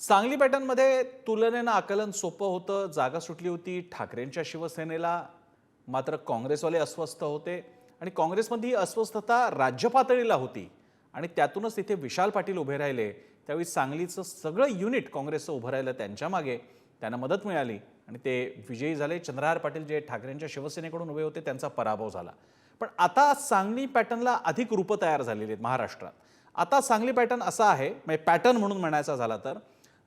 सांगली पॅटर्नमध्ये तुलनेनं आकलन सोपं होतं. जागा सुटली होती ठाकरेंच्या शिवसेनेला. मात्र काँग्रेसवाले अस्वस्थ होते आणि काँग्रेसमध्ये ही अस्वस्थता राज्य पातळीला होती आणि त्यातूनच तिथे विशाल पाटील उभे राहिले. त्यावेळी सांगलीचं सगळं युनिट काँग्रेसचं उभं राहिलं त्यांच्या मागे. त्यांना मदत मिळाली आणि ते विजयी झाले. चंद्रहार पाटील जे ठाकरेंच्या शिवसेनेकडून उभे होते त्यांचा पराभव झाला. पण आता सांगली पॅटर्नला अधिक रूपं तयार झालेली आहेत महाराष्ट्रात. आता सांगली पॅटर्न असा आहे, म्हणजे पॅटर्न म्हणून म्हणायचा झाला तर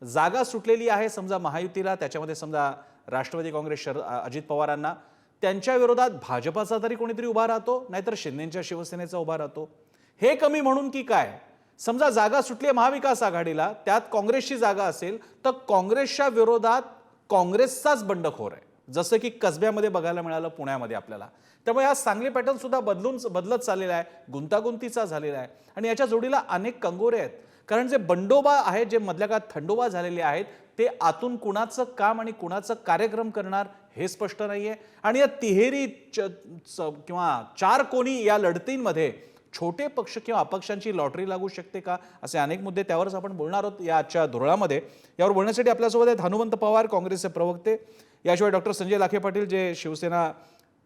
जागा सुटलेली आहे समजा महायुतीला, त्याच्यामध्ये समजा राष्ट्रवादी काँग्रेस अजित पवारांना, त्यांच्या विरोधात भाजपाचा तरी कोणीतरी उभा राहतो, नाहीतर शिंदेच्या शिवसेनेचा उभा राहतो. हे कमी म्हणून की काय, समजा जागा सुटली आहे महाविकास आघाडीला, त्यात काँग्रेसची जागा असेल तर काँग्रेसच्या विरोधात काँग्रेसचाच बंडखोर आहे, जसं की कसब्यामध्ये बघायला मिळालं पुण्यामध्ये आपल्याला. त्यामुळे हा सांगली पॅटर्न सुद्धा बदलत चाललेला आहे, गुंतागुंतीचा झालेला आहे आणि याच्या जोडीला अनेक कंगोरे आहेत. कारण जे बंडोबा आहेत, जे मधल्या काळात थंडोबा झालेले आहेत, ते आतून कुणाचं काम आणि कुणाचं कार्यक्रम करणार हे स्पष्ट नाहीये. आणि या तिहेरी किंवा चार कोणी या लढतींमध्ये छोटे पक्ष किंवा अपक्षांची लॉटरी लागू शकते का, असे अनेक मुद्दे, त्यावरच आपण बोलणार आहोत या आजच्या धुरळामध्ये. यावर बोलण्यासाठी आपल्यासोबत आहेत हनुमंत पवार, काँग्रेसचे प्रवक्ते, याशिवाय डॉक्टर संजय लाखे पाटील जे शिवसेना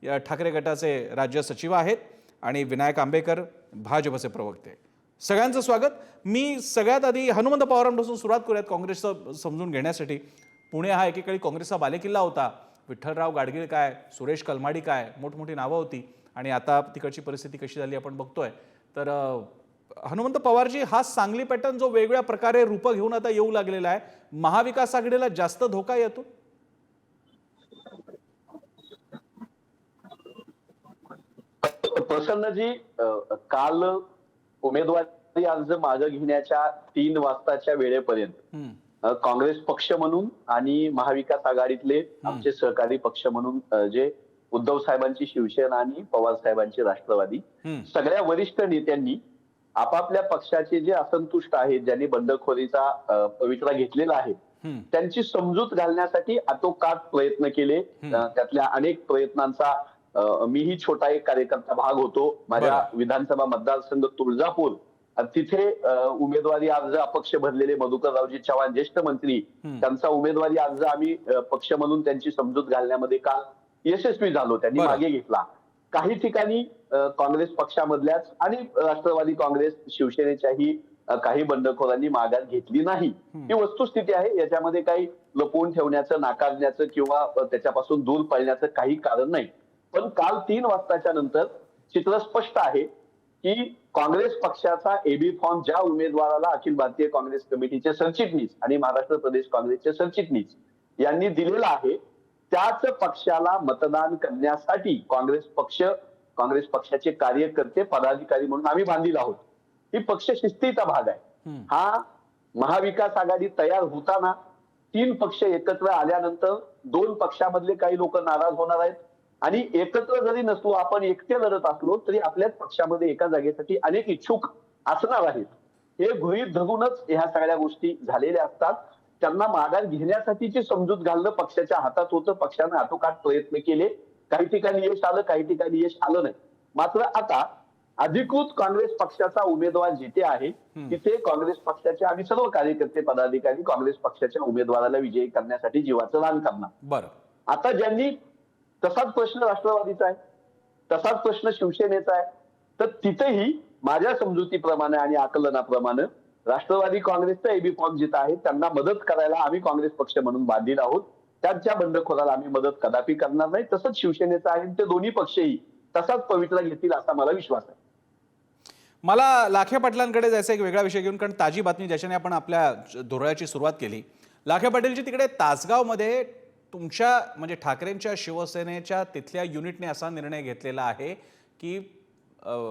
या ठाकरे गटाचे राज्य सचिव आहेत, आणि विनायक आंबेकर भाजपचे प्रवक्ते. सगळ्यांचं स्वागत. मी सगळ्यात आधी हनुमंत पवारांपासून सुरुवात करूयात काँग्रेसचं समजून घेण्यासाठी. पुणे हा एकेकाळी काँग्रेसचा बालेकिल्ला होता. विठ्ठलराव गाडगीळ काय, सुरेश कलमाडी काय, मोठमोठी नावं होती आणि आता तिकडची परिस्थिती कशी झाली आपण बघतोय. तर हनुमंत पवारजी, हा सांगली पॅटर्न जो वेगवेगळ्या प्रकारे रूप घेऊन आता येऊ लागलेला आहे, महाविकास आघाडीला जास्त धोका येतो? प्रसन्नजी, काल उमेदवारी अर्ज मागे घेण्याच्या 3 वाजताच्या वेळेपर्यंत काँग्रेस पक्ष म्हणून आणि महाविकास आघाडीतले आमचे सहकारी पक्ष म्हणून जे उद्धव साहेबांची शिवसेना आणि पवार साहेबांची राष्ट्रवादी, सगळ्या वरिष्ठ नेत्यांनी आपापल्या पक्षाचे जे असंतुष्ट आहेत, ज्यांनी बंडखोरीचा पवित्रा घेतलेला आहे, त्यांची समजूत घालण्यासाठी आटोकाट प्रयत्न केले. त्यातल्या अनेक प्रयत्नांचा मीही छोटा एक कार्यकर्ता भाग होतो. माझ्या विधानसभा मतदारसंघ तुळजापूर, तिथे उमेदवारी अर्ज अपक्ष भरलेले मधुकररावजी चव्हाण, ज्येष्ठ मंत्री, त्यांचा उमेदवारी अर्ज आम्ही पक्ष म्हणून त्यांची समजूत घालण्यामध्ये काल यशस्वी झालो. त्यांनी मागे घेतला. काही ठिकाणी काँग्रेस पक्षामधल्याच आणि राष्ट्रवादी काँग्रेस शिवसेनेच्याही काही बंडखोरांनी माघार घेतली नाही. ही वस्तुस्थिती आहे. याच्यामध्ये काही लपवून ठेवण्याचं, नाकारण्याचं किंवा त्याच्यापासून दूर पळण्याचं काही कारण नाही. पण काल 3 वाजताच्या नंतर चित्र स्पष्ट आहे की काँग्रेस पक्षाचा एबी फॉर्म ज्या उमेदवाराला अखिल भारतीय काँग्रेस कमिटीचे सरचिटणीस आणि महाराष्ट्र प्रदेश काँग्रेसचे सरचिटणीस यांनी दिलेला आहे, त्याच पक्षाला मतदान करण्यासाठी काँग्रेस पक्षाचे कार्यकर्ते, पदाधिकारी म्हणून आम्ही बांधील आहोत. ही पक्ष शिस्तीचा भाग आहे. हा महाविकास आघाडी तयार होताना 3 पक्ष एकत्र आल्यानंतर 2 पक्षामधले काही लोक नाराज होणार आहेत आणि एकत्र जरी नसलो, आपण एकटे लढत असलो तरी आपल्याच पक्षामध्ये एका जागेसाठी अनेक इच्छुक असणार आहेत. हे गृहीत धरूनच ह्या सगळ्या गोष्टी झालेल्या असतात. त्यांना माघार घेण्यासाठीची समजूत घालणं पक्षाच्या हातात होतं. पक्षाने आटोकाट प्रयत्न केले. काही ठिकाणी यश आलं, काही ठिकाणी यश आलं नाही. मात्र आता अधिकृत काँग्रेस पक्षाचा उमेदवार जिथे आहे तिथे काँग्रेस पक्षाचे आम्ही सर्व कार्यकर्ते, पदाधिकारी काँग्रेस पक्षाच्या उमेदवाराला विजयी करण्यासाठी जीवाचं रान करणार. बरं, आता ज्यांनी, तसाच प्रश्न राष्ट्रवादीचा आहे, तसाच प्रश्न शिवसेनेचा आहे. तर तिथेही माझ्या समजुतीप्रमाणे आणि आकलनाप्रमाणे राष्ट्रवादी काँग्रेसचा एबी फॉर्म जिथं आहे त्यांना मदत करायला आम्ही काँग्रेस पक्ष म्हणून बांधील आहोत. त्यांच्या बंडखोराला आम्ही मदत कदापि करणार नाही. तसंच शिवसेनेचा आहे, ते दोन्ही पक्षही तसाच पवित्रा घेतील असा मला विश्वास आहे. मला लाखे पाटलांकडे जायचं एक वेगळा विषय घेऊन, कारण ताजी बातमी ज्याच्याने आपण आपल्या धुरळ्याची सुरुवात केली. लाखे पाटीलजी, तिकडे तासगावमध्ये तुमच्या म्हणजे ठाकरेंच्या शिवसेनेच्या तिथल्या युनिटने असा निर्णय घेतलेला आहे की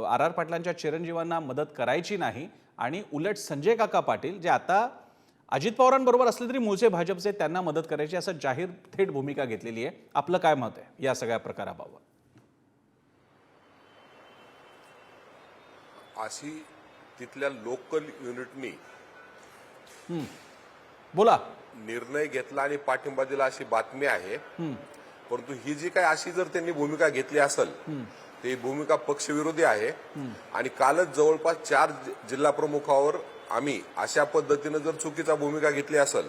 आर पाटलांच्या चिरंजीवांना मदत करायची नाही आणि उलट संजय काका पाटील, जे आता अजित पवारांबरोबर असले तरी मूळचे भाजपचे, त्यांना मदत करायची, असं जाहीर थेट भूमिका घेतलेली आहे. आपलं काय मत आहे या सगळ्या प्रकाराबाबत? अशी तिथल्या लोकल युनिटनी बोला निर्णय घेतला आणि पाठिंबा दिला अशी बातमी आहे. परंतु ही जी काय अशी जर त्यांनी भूमिका घेतली असेल, ती भूमिका पक्षविरोधी आहे. आणि कालच जवळपास 4 जिल्हा प्रमुखावर आम्ही अशा पद्धतीनं जर चुकीचा भूमिका घेतली असेल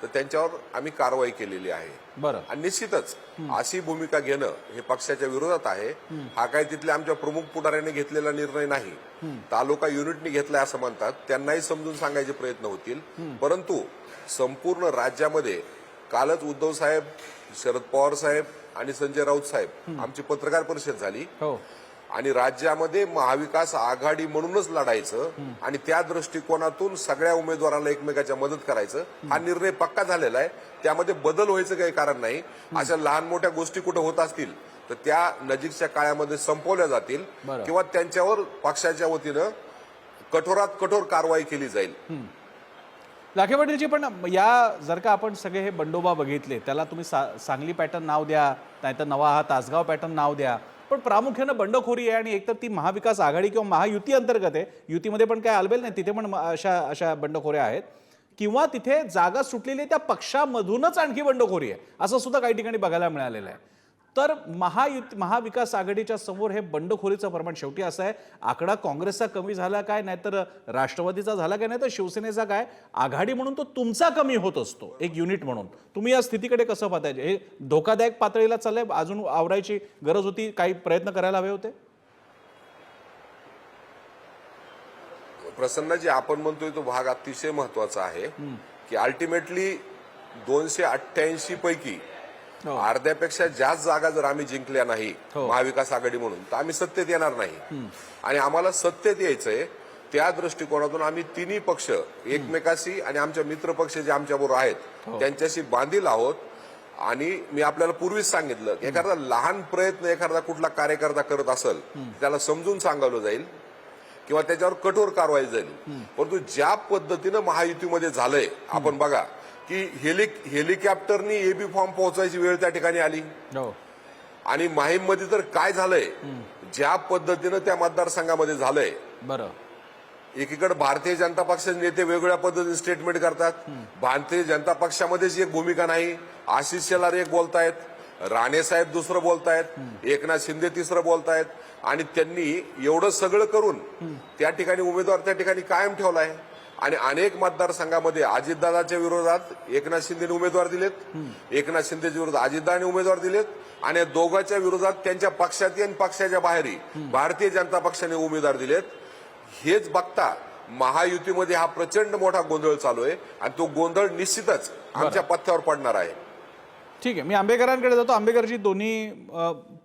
तर त्यांच्यावर आम्ही कारवाई केलेली आहे. बरं. आणि निश्चितच अशी भूमिका घेणं हे पक्षाच्या विरोधात आहे. हा काय तिथल्या आमच्या प्रमुख पुढाऱ्याने घेतलेला निर्णय नाही, तालुका युनिटने घेतलाय असं म्हणतात. त्यांनाही समजून सांगायचे प्रयत्न होतील. परंतु संपूर्ण राज्यामध्ये कालच उद्धव साहेब, शरद पवार साहेब आणि संजय राऊत साहेब आमची पत्रकार परिषद झाली. हो. आणि राज्यामध्ये महाविकास आघाडी म्हणूनच लढायचं आणि त्या दृष्टिकोनातून सगळ्या उमेदवारांना एकमेकाच्या मदत करायचं हा निर्णय पक्का झालेला आहे. त्यामध्ये बदल व्हायचं काही कारण नाही. अशा लहान मोठ्या गोष्टी कुठे होत असतील तर त्या नजीकच्या काळामध्ये संपवल्या जातील किंवा त्यांच्यावर पक्षाच्या वतीनं कठोरात कठोर कारवाई केली जाईल. लाखे पाटीलजी, पण या जर का आपण सगळे हे बंडोबा बघितले, त्याला तुम्ही सांगली पॅटर्न नाव द्या, नाहीतर नवा हा तासगाव पॅटर्न नाव द्या, पण प्रामुख्यानं बंडखोरी आहे. आणि एकतर ती महाविकास आघाडी किंवा महायुती अंतर्गत आहे. युतीमध्ये पण काय आलबेल नाही, तिथे पण अशा बंडखोऱ्या आहेत. किंवा तिथे जागा सुटलेली त्या पक्षामधूनच आणखी बंडखोरी आहे, असं सुद्धा काही ठिकाणी बघायला मिळालेलं आहे. तर महाविकास आघाडीच्या समोर हे बंडखोरीचं प्रमाण शेवटी असं आहे, आकडा काँग्रेसचा कमी झाला काय, नाहीतर राष्ट्रवादीचा झाला काय, नाहीतर शिवसेनेचा काय, आघाडी म्हणून तो तुमचा कमी होत असतो एक युनिट म्हणून. तुम्ही या स्थितीकडे कसं पाहताय? हे धोकादायक पातळीला चाललंय, अजून आवरायची गरज होती, काही प्रयत्न करायला हवे होते. प्रसन्नजी, आपण म्हणतोय तो भाग अतिशय महत्वाचा आहे की अल्टिमेटली 288 पैकी अर्ध्यापेक्षा जास्त जागा जर आम्ही जिंकल्या नाही महाविकास आघाडी म्हणून तर आम्ही सत्तेत येणार नाही. आणि आम्हाला सत्तेत यायचंय त्या दृष्टिकोनातून आम्ही तिन्ही पक्ष एकमेकाशी आणि आमच्या मित्र पक्ष जे आमच्याबरोबर आहेत त्यांच्याशी बांधील आहोत. आणि मी आपल्याला पूर्वीच सांगितलं की एखादा लहान प्रयत्न एखादा कुठला कार्यकर्ता करत असेल त्याला समजून सांगावलं जाईल किंवा त्याच्यावर कठोर कारवाई जाईल. परंतु ज्या पद्धतीनं महायुतीमध्ये झालंय, आपण बघा की हेलिकॉप्टरनी एबी फॉर्म पोहोचायची वेळ त्या ठिकाणी आली. आणि माहीममध्ये तर काय झालंय, ज्या पद्धतीनं त्या मतदारसंघामध्ये झालंय. बरं. एकीकडे भारतीय जनता पक्षाचे नेते वेगवेगळ्या पद्धतीने स्टेटमेंट करतात. भारतीय जनता पक्षामध्येच एक भूमिका नाही. आशिष शेलार एक बोलतायत, राणे साहेब दुसरं बोलतायत, एकनाथ शिंदे तिसरं बोलतायत. आणि त्यांनी एवढं सगळं करून त्या ठिकाणी उमेदवार त्या ठिकाणी कायम ठेवलाय. आणि अनेक मतदारसंघामध्ये अजितदादाच्या विरोधात एकनाथ शिंदेने उमेदवार दिलेत, एकनाथ शिंदेच्या विरोधात अजितदादांनी उमेदवार दिलेत, आणि दोघांच्या विरोधात त्यांच्या पक्षातही आणि पक्षाच्या बाहेरही भारतीय जनता पक्षाने उमेदवार दिलेत. हेच बघता महायुतीमध्ये हा प्रचंड मोठा गोंधळ चालू आहे आणि तो गोंधळ निश्चितच आमच्या पथ्यावर पडणार आहे. ठीक आहे, मी आंबेकरांकडे जातो. आंबेकरजी, दोन्ही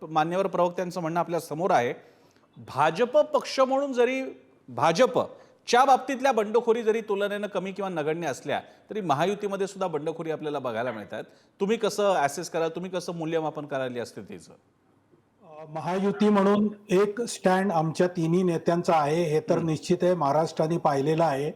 मान्यवर प्रवक्त्यांचं म्हणणं आपल्या समोर आहे. भाजप पक्ष म्हणून जरी भाजपच्या बाबतीतल्या बंडखोरी जरी तुलनेनं कमी किंवा नगण्य असल्या तरी महायुतीमध्ये सुद्धा बंडखोरी आपल्याला बघायला मिळतात. तुम्ही कसं ॲसेस कराल, तुम्ही कसं मूल्यमापन करायला असते त्याचं? महायुती म्हणून एक स्टँड आमच्या तिन्ही नेत्यांचा आहे हे तर निश्चित आहे, महाराष्ट्राने पाहिलेलं आहे.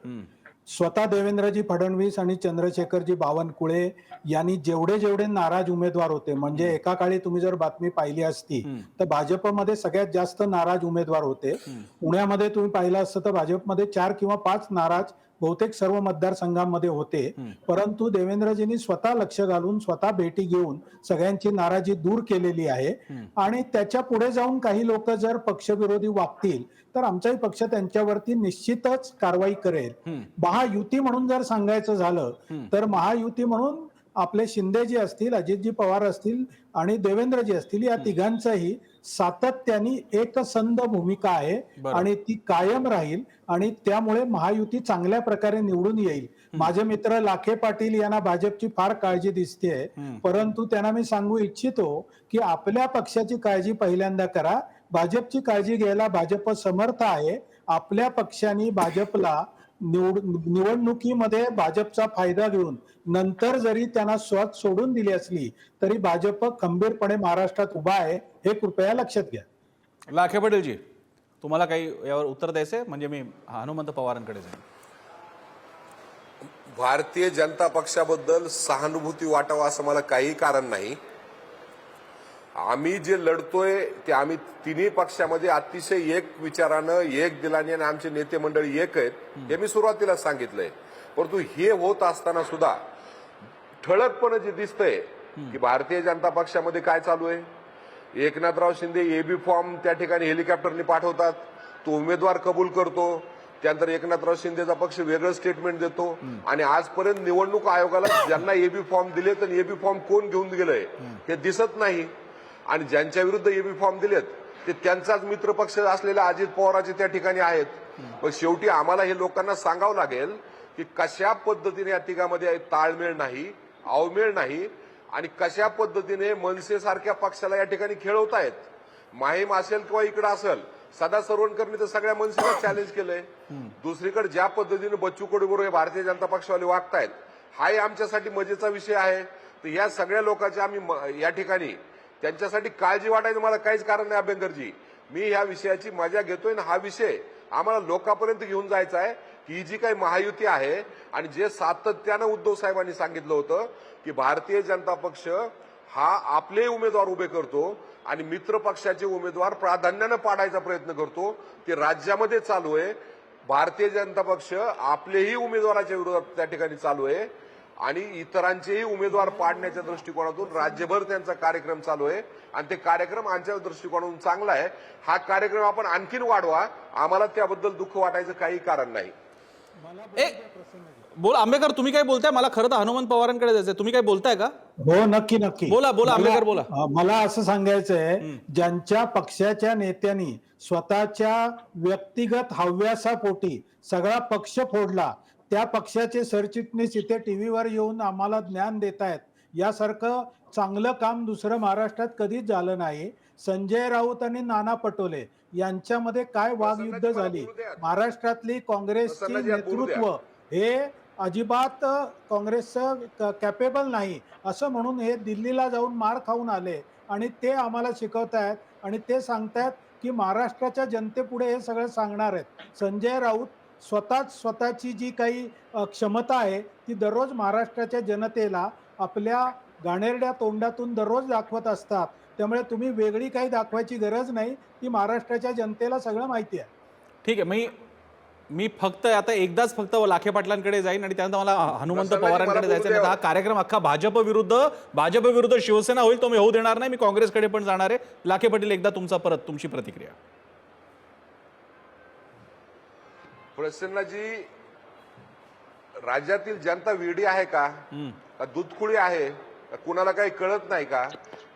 स्वतः देवेंद्रजी फडणवीस आणि चंद्रशेखरजी बावनकुळे यांनी जेवढे नाराज उमेदवार होते, म्हणजे एका काळी तुम्ही जर बातमी पाहिली असती तर भाजपमध्ये सगळ्यात जास्त नाराज उमेदवार होते. पुण्यामध्ये तुम्ही पाहिलं असतं तर भाजपमध्ये 4 किंवा 5 नाराज बहुतेक सर्व मतदारसंघांमध्ये होते. परंतु देवेंद्रजींनी स्वतः लक्ष घालून स्वतः भेटी घेऊन सगळ्यांची नाराजी दूर केलेली आहे. आणि त्याच्या पुढे जाऊन काही लोक जर पक्षविरोधी वागतील तर आमचाही पक्ष त्यांच्यावरती निश्चितच कारवाई करेल. महायुती म्हणून जर सांगायचं झालं तर महायुती म्हणून आपले शिंदेजी असतील, अजितजी पवार असतील आणि देवेंद्रजी असतील, या तिघांचाही सातत्याने एकसंध भूमिका आहे आणि ती कायम राहील. आणि त्यामुळे महायुती चांगल्या प्रकारे निवडून येईल. माझे मित्र लाखे पाटील यांना भाजपची फार काळजी दिसते, परंतु त्यांना मी सांगू इच्छितो की आपल्या पक्षाची काळजी पहिल्यांदा करा. भाजपची काळजी घ्यायला भाजप समर्थ आहे. आपल्या पक्षाने भाजपला निवडणुकीमध्ये भाजपचा फायदा घेऊन नंतर जरी त्यांना स्वत सोडून दिली असली तरी भाजप खंबीरपणे महाराष्ट्रात उभा आहे, हे कृपया लक्षात घ्या. लाखे पाटीलजी, तुम्हाला काही यावर उत्तर द्यायचंय? म्हणजे मी हनुमंत पवारांकडे जाईन. भारतीय जनता पक्षाबद्दल सहानुभूती वाटावं असं मला काही कारण नाही. आम्ही जे लढतोय ते आम्ही तिन्ही पक्षामध्ये अतिशय एक विचारानं, एक दिलाने, आणि आमचे नेते मंडळी एक आहेत हे मी सुरुवातीला सांगितलंय. परंतु हे होत असताना सुद्धा ठळकपणे जे दिसतंय की भारतीय जनता पक्षामध्ये काय चालू आहे. एकनाथराव शिंदे एबी फॉर्म त्या ठिकाणी हेलिकॉप्टरने पाठवतात, तो उमेदवार कबूल करतो, त्यानंतर एकनाथराव शिंदेचा पक्ष वेगळं स्टेटमेंट देतो आणि आजपर्यंत निवडणूक आयोगाला ज्यांना एबी फॉर्म दिले तर एबी फॉर्म कोण घेऊन गेलंय हे दिसत नाही. आणि ज्यांच्या विरुद्ध एबी फॉर्म दिलेत ते त्यांचाच मित्र पक्ष असलेल्या अजित पवारांचे त्या ठिकाणी आहेत. पण शेवटी आम्हाला हे लोकांना सांगावं लागेल की कशा पद्धतीने या तिघामध्ये ताळमेळ नाही, अवमेळ नाही आणि कशा पद्धतीने मनसेसारख्या पक्षाला या ठिकाणी खेळवतायत. माहीम असेल किंवा इकडे असेल, सदा सरवणकरनी तर सगळ्या मनसेला चॅलेंज केलंय. दुसरीकडे ज्या पद्धतीने बच्चू कडू बरोबर भारतीय जनता पक्षवाले वागतायत हाही आमच्यासाठी मजेचा विषय आहे. तर या सगळ्या लोकांची आम्ही या ठिकाणी त्यांच्यासाठी काळजी वाटायचं मला काहीच कारण नाही. अभ्यंकरजी, मी ह्या विषयाची मजा घेतोय ना हा विषय आम्हाला लोकांपर्यंत घेऊन जायचा आहे की ही जी काही महायुती आहे आणि जे सातत्यानं उद्धव साहेबांनी सांगितलं होतं की भारतीय जनता पक्ष हा आपले उमेदवार उभे करतो आणि मित्र पक्षाचे उमेदवार प्राधान्यानं पाडायचा प्रयत्न करतो, ते राज्यामध्ये चालू आहे. भारतीय जनता पक्ष आपलेही उमेदवाराच्या विरोधात त्या ठिकाणी चालू आहे आणि इतरांचेही उमेदवार पाडण्याच्या दृष्टिकोनातून राज्यभर त्यांचा कार्यक्रम चालू आहे आणि ते कार्यक्रम आमच्या दृष्टिकोनातून चांगला आहे. हा कार्यक्रम आपण आणखीन वाढवा, आम्हाला त्याबद्दल दुःख वाटायचं काही कारण नाही. बोल आंबेकर, तुम्ही काय बोलताय? मला खरं तर हनुमंत पवारांकडे जायचंय, तुम्ही काय बोलताय का? हो, नक्की नक्की बोला बोला आंबेकर बोला. मला असं सांगायचंय, ज्यांच्या पक्षाच्या नेत्यांनी स्वतःच्या व्यक्तिगत हव्यासापोटी सगळा पक्ष फोडला, त्या पक्षाचे सरचिटणीस इथे टीव्हीवर येऊन आम्हाला ज्ञान देत आहेत, यासारखं चांगलं काम दुसरं महाराष्ट्रात कधीच झालं नाही. संजय राऊत आणि नाना पटोले यांच्यामध्ये काय वागयुद्ध झाली, महाराष्ट्रातली काँग्रेसची नेतृत्व हे अजिबात काँग्रेसचं कॅपेबल नाही असं म्हणून हे दिल्लीला जाऊन मार खाऊन आले आणि ते आम्हाला शिकवतायत आणि ते सांगतायत की महाराष्ट्राच्या जनतेपुढे हे सगळं सांगणार आहेत. संजय राऊत स्वतःची जी काही क्षमता आहे ती दररोज महाराष्ट्राच्या जनतेला आपल्या घाणेरड्या तोंडातून दररोज दाखवत असतात. त्यामुळे तुम्ही वेगळी काही दाखवायची गरज नाही, ती महाराष्ट्राच्या जनतेला सगळं माहिती आहे. ठीक आहे, मी फक्त आता एकदाच फक्त लाखे पाटलांकडे जाईन आणि त्यानंतर मला हनुमंत पवारांकडे जायचं आहे. हा कार्यक्रम अख्खा भाजप विरुद्ध शिवसेना होईल, तो मी होऊ देणार नाही. मी काँग्रेसकडे पण जाणार आहे. लाखे पाटील, एकदा तुमची प्रतिक्रिया. प्रसन्नजी, राज्यातील जनता वेडी आहे का दूधखुळी आहे? कुणाला काही कळत नाही का?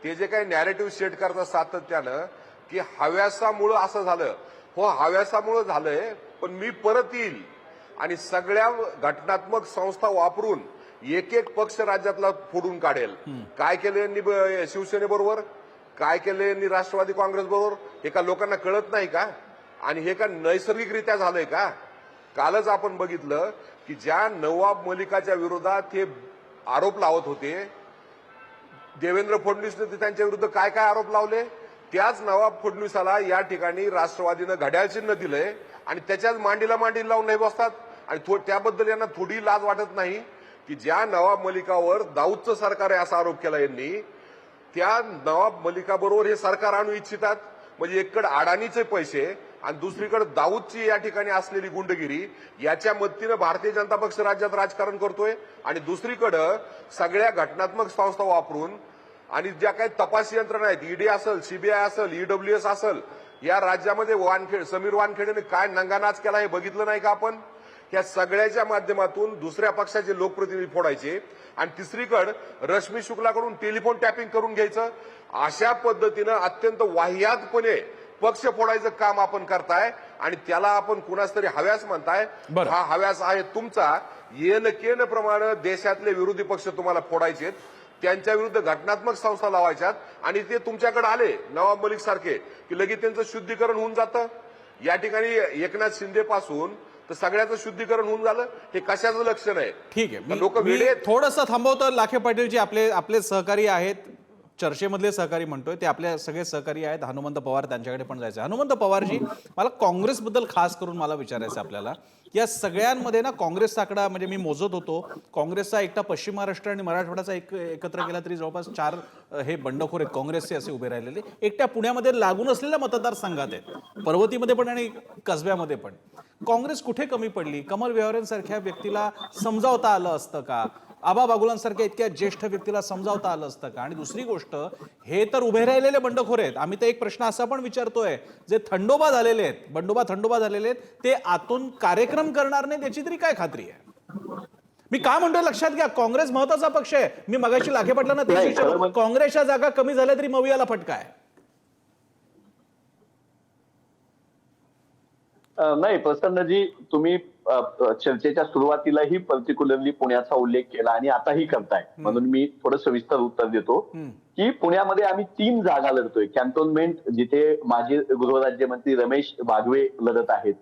ते जे काही नॅरेटिव्ह सेट करतात सातत्यानं की हव्यासामुळं असं झालं, हो हव्यासामुळं झालंय, पण मी परत येईल आणि सगळ्या घटनात्मक संस्था वापरून एक एक पक्ष राज्यातला फोडून काढेल. काय केलं यांनी शिवसेनेबरोबर, काय केलं यांनी राष्ट्रवादी काँग्रेस बरोबर, हे का लोकांना कळत नाही का? आणि हे का नैसर्गिकरित्या झालंय का? कालच आपण बघितलं की ज्या नवाब मलिकाच्या विरोधात हे आरोप लावत होते, देवेंद्र फडणवीसने त्यांच्या विरुद्ध काय काय आरोप लावले, त्याच नवाब फडणवीसाला या ठिकाणी राष्ट्रवादीनं घड्याळ चिन्ह दिलंय आणि त्याच्याच मांडीला लावून नाही बसतात. आणि त्याबद्दल यांना थोडी लाज वाटत नाही की ज्या नवाब मलिकावर दाऊदचं सरकार आहे असा आरोप केला यांनी, त्या नवाब मलिकाबरोबर हे सरकार आणू इच्छितात. म्हणजे एककडे अडाणीचे पैसे आणि दुसरीकडे दाऊदची या ठिकाणी असलेली गुंडगिरी, याच्या मदतीनं भारतीय जनता पक्ष राज्यात राजकारण करतोय आणि दुसरीकडं सगळ्या घटनात्मक संस्था वापरून आणि ज्या काही तपास यंत्रणा आहेत, ईडी असेल, सीबीआय असेल, ईडब्ल्यूएस असेल, या राज्यामध्ये समीर वानखेडेने काय नंगानाच केला हे बघितलं नाही का आपण? या सगळ्याच्या माध्यमातून दुसऱ्या पक्षाचे लोकप्रतिनिधी फोडायचे आणि तिसरीकडे रश्मी शुक्लाकडून टेलिफोन टॅपिंग करून घ्यायचं. अशा पद्धतीनं अत्यंत वाह्यातपणे पक्ष फोडायचं काम आपण करताय आणि त्याला आपण कुणाच तरी हव्यास म्हणताय. हा हव्यास आहे तुमचा. येन केन प्रमाणे देशातले विरोधी पक्ष तुम्हाला फोडायचे, त्यांच्या विरुद्ध घटनात्मक संस्था लावायच्यात आणि ते तुमच्याकडे आले नवाब मलिक सारखे की लगेच त्यांचं शुद्धीकरण होऊन जातं. या ठिकाणी एकनाथ शिंदे पासून तर सगळ्याचं शुद्धीकरण होऊन झालं, हे कशाचं लक्षण आहे? ठीक आहे, लोक थोडंसं थांबवतो. लाखे पाटील जे आपले सहकारी आहेत, चर्चेमधले सहकारी म्हणतोय, ते आपले सगळे सहकारी आहेत. हनुमंत पवार, त्यांच्याकडे पण जायचं. हनुमंत पवारजी, मला काँग्रेसबद्दल खास करून मला विचारायचं आपल्याला, या सगळ्यांमध्ये ना काँग्रेसचा आकडा म्हणजे मी मोजत होतो, काँग्रेसचा एकटा पश्चिम महाराष्ट्र आणि मराठवाड्याचा एकत्र केला तरी जवळपास 4 हे बंडखोर आहेत काँग्रेसचे असे उभे राहिलेले. एकट्या पुण्यामध्ये लागून असलेल्या मतदारसंघात आहेत, पर्वतीमध्ये पण आणि कसब्यामध्ये पण. काँग्रेस कुठे कमी पडली? कमल विहारेंसारख्या व्यक्तीला समजावता आलं असतं का? आबा बागुलांसारख्या इतक्या ज्येष्ठ व्यक्तीला समजावता आलं असतं का? आणि दुसरी गोष्ट, हे तर उभे राहिलेले बंडखोर आहेत. आम्ही तर एक प्रश्न असा पण विचारतोय, जे थंडोबा झालेले आहेत, थंडोबा झालेले आहेत, ते आतून कार्यक्रम करणार नाही त्याची तरी काय खात्री आहे? मी काय म्हणतोय लक्षात घ्या, काँग्रेस महत्वाचा पक्ष आहे. मी मगाशी लाखे पाटलांना तेच विचारलं, काँग्रेसच्या जागा कमी झाल्या तरी मवियाला फटका आहे. नाही प्रसन्नजी, तुम्ही चर्चेच्या सुरुवातीलाही पर्टिक्युलरली पुण्याचा उल्लेख केला आणि आताही करताय, म्हणून मी थोडं सविस्तर उत्तर देतो की पुण्यामध्ये आम्ही 3 जागा लढतोय. कॅन्टोन्मेंट जिथे माजी गृहराज्यमंत्री रमेश बागवे लढत आहेत,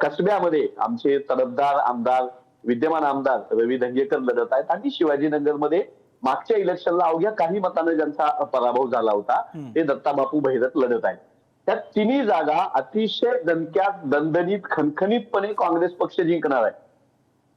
कसब्यामध्ये आमचे तरफदार आमदार विद्यमान आमदार रवी धंगेकर लढत आहेत, आणि शिवाजीनगरमध्ये मागच्या इलेक्शनला अवघ्या काही मतांना ज्यांचा पराभव झाला होता ते दत्ताबापू भैरत लढत आहेत. त्या तिन्ही जागा अतिशय दणक्यात दणदणीत खणखणीतपणे काँग्रेस पक्ष जिंकणार आहे.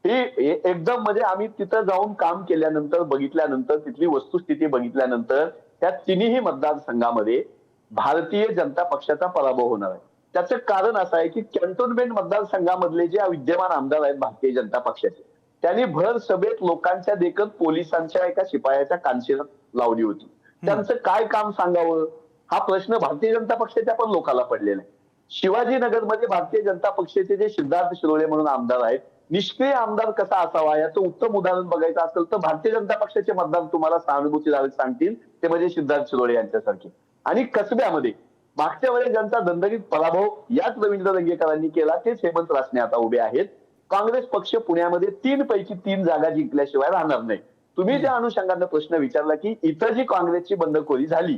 ही एकदम म्हणजे आम्ही तिथं जाऊन काम केल्यानंतर बघितल्यानंतर तिथली वस्तुस्थिती बघितल्यानंतर त्या तिन्ही मतदारसंघामध्ये भारतीय जनता पक्षाचा पराभव होणार आहे. त्याचं कारण असं आहे की कॅन्टोन्मेंट मतदारसंघामधले जे विद्यमान आमदार आहेत भारतीय जनता पक्षाचे, त्यांनी भर सभेत लोकांच्या देखत पोलिसांच्या एका शिपायाच्या कानशिरात लावली होती. त्यांचं काय काम सांगावं हा प्रश्न भारतीय जनता पक्षाच्या पण लोकांना पडलेला आहे. शिवाजीनगरमध्ये भारतीय जनता पक्षाचे जे सिद्धार्थ शिरोळे म्हणून आमदार आहेत, निष्क्रिय आमदार कसा असावा याचं उत्तम उदाहरण बघायचं असेल तर भारतीय जनता पक्षाचे मतदार तुम्हाला सहानुभूतीदायक सांगतील, ते म्हणजे सिद्धार्थ शिरोळे यांच्यासारखे. आणि कसब्यामध्ये मागच्या वेळेस ज्यांचा दणदणीत पराभव याच रवींद्र दंगेकरांनी केला तेच हेमंत रासने आता उभे आहेत. काँग्रेस पक्ष पुण्यामध्ये 3 पैकी 3 जागा जिंकल्याशिवाय राहणार नाही. तुम्ही ज्या अनुषंगाने प्रश्न विचारला की इथं जी काँग्रेसची बंडखोरी झाली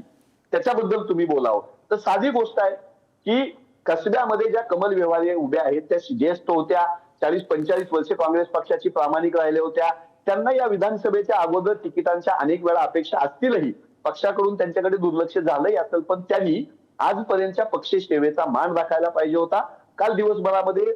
त्याच्याबद्दल तुम्ही बोलावं, तर साधी गोष्ट आहे की कसब्यामध्ये ज्या कमल व्यवहारे उभ्या आहेत त्या ज्येष्ठ होत्या, 40-45 वर्षे काँग्रेस पक्षाची प्रामाणिक राहिल्या होत्या. त्यांना या विधानसभेच्या अगोदर तिकिटांच्या अनेक वेळा अपेक्षा असतीलही, पक्षाकडून त्यांच्याकडे दुर्लक्ष झालंही असेल, पण त्यांनी आजपर्यंतच्या पक्ष सेवेचा मान राखायला पाहिजे होता. काल दिवसभरामध्ये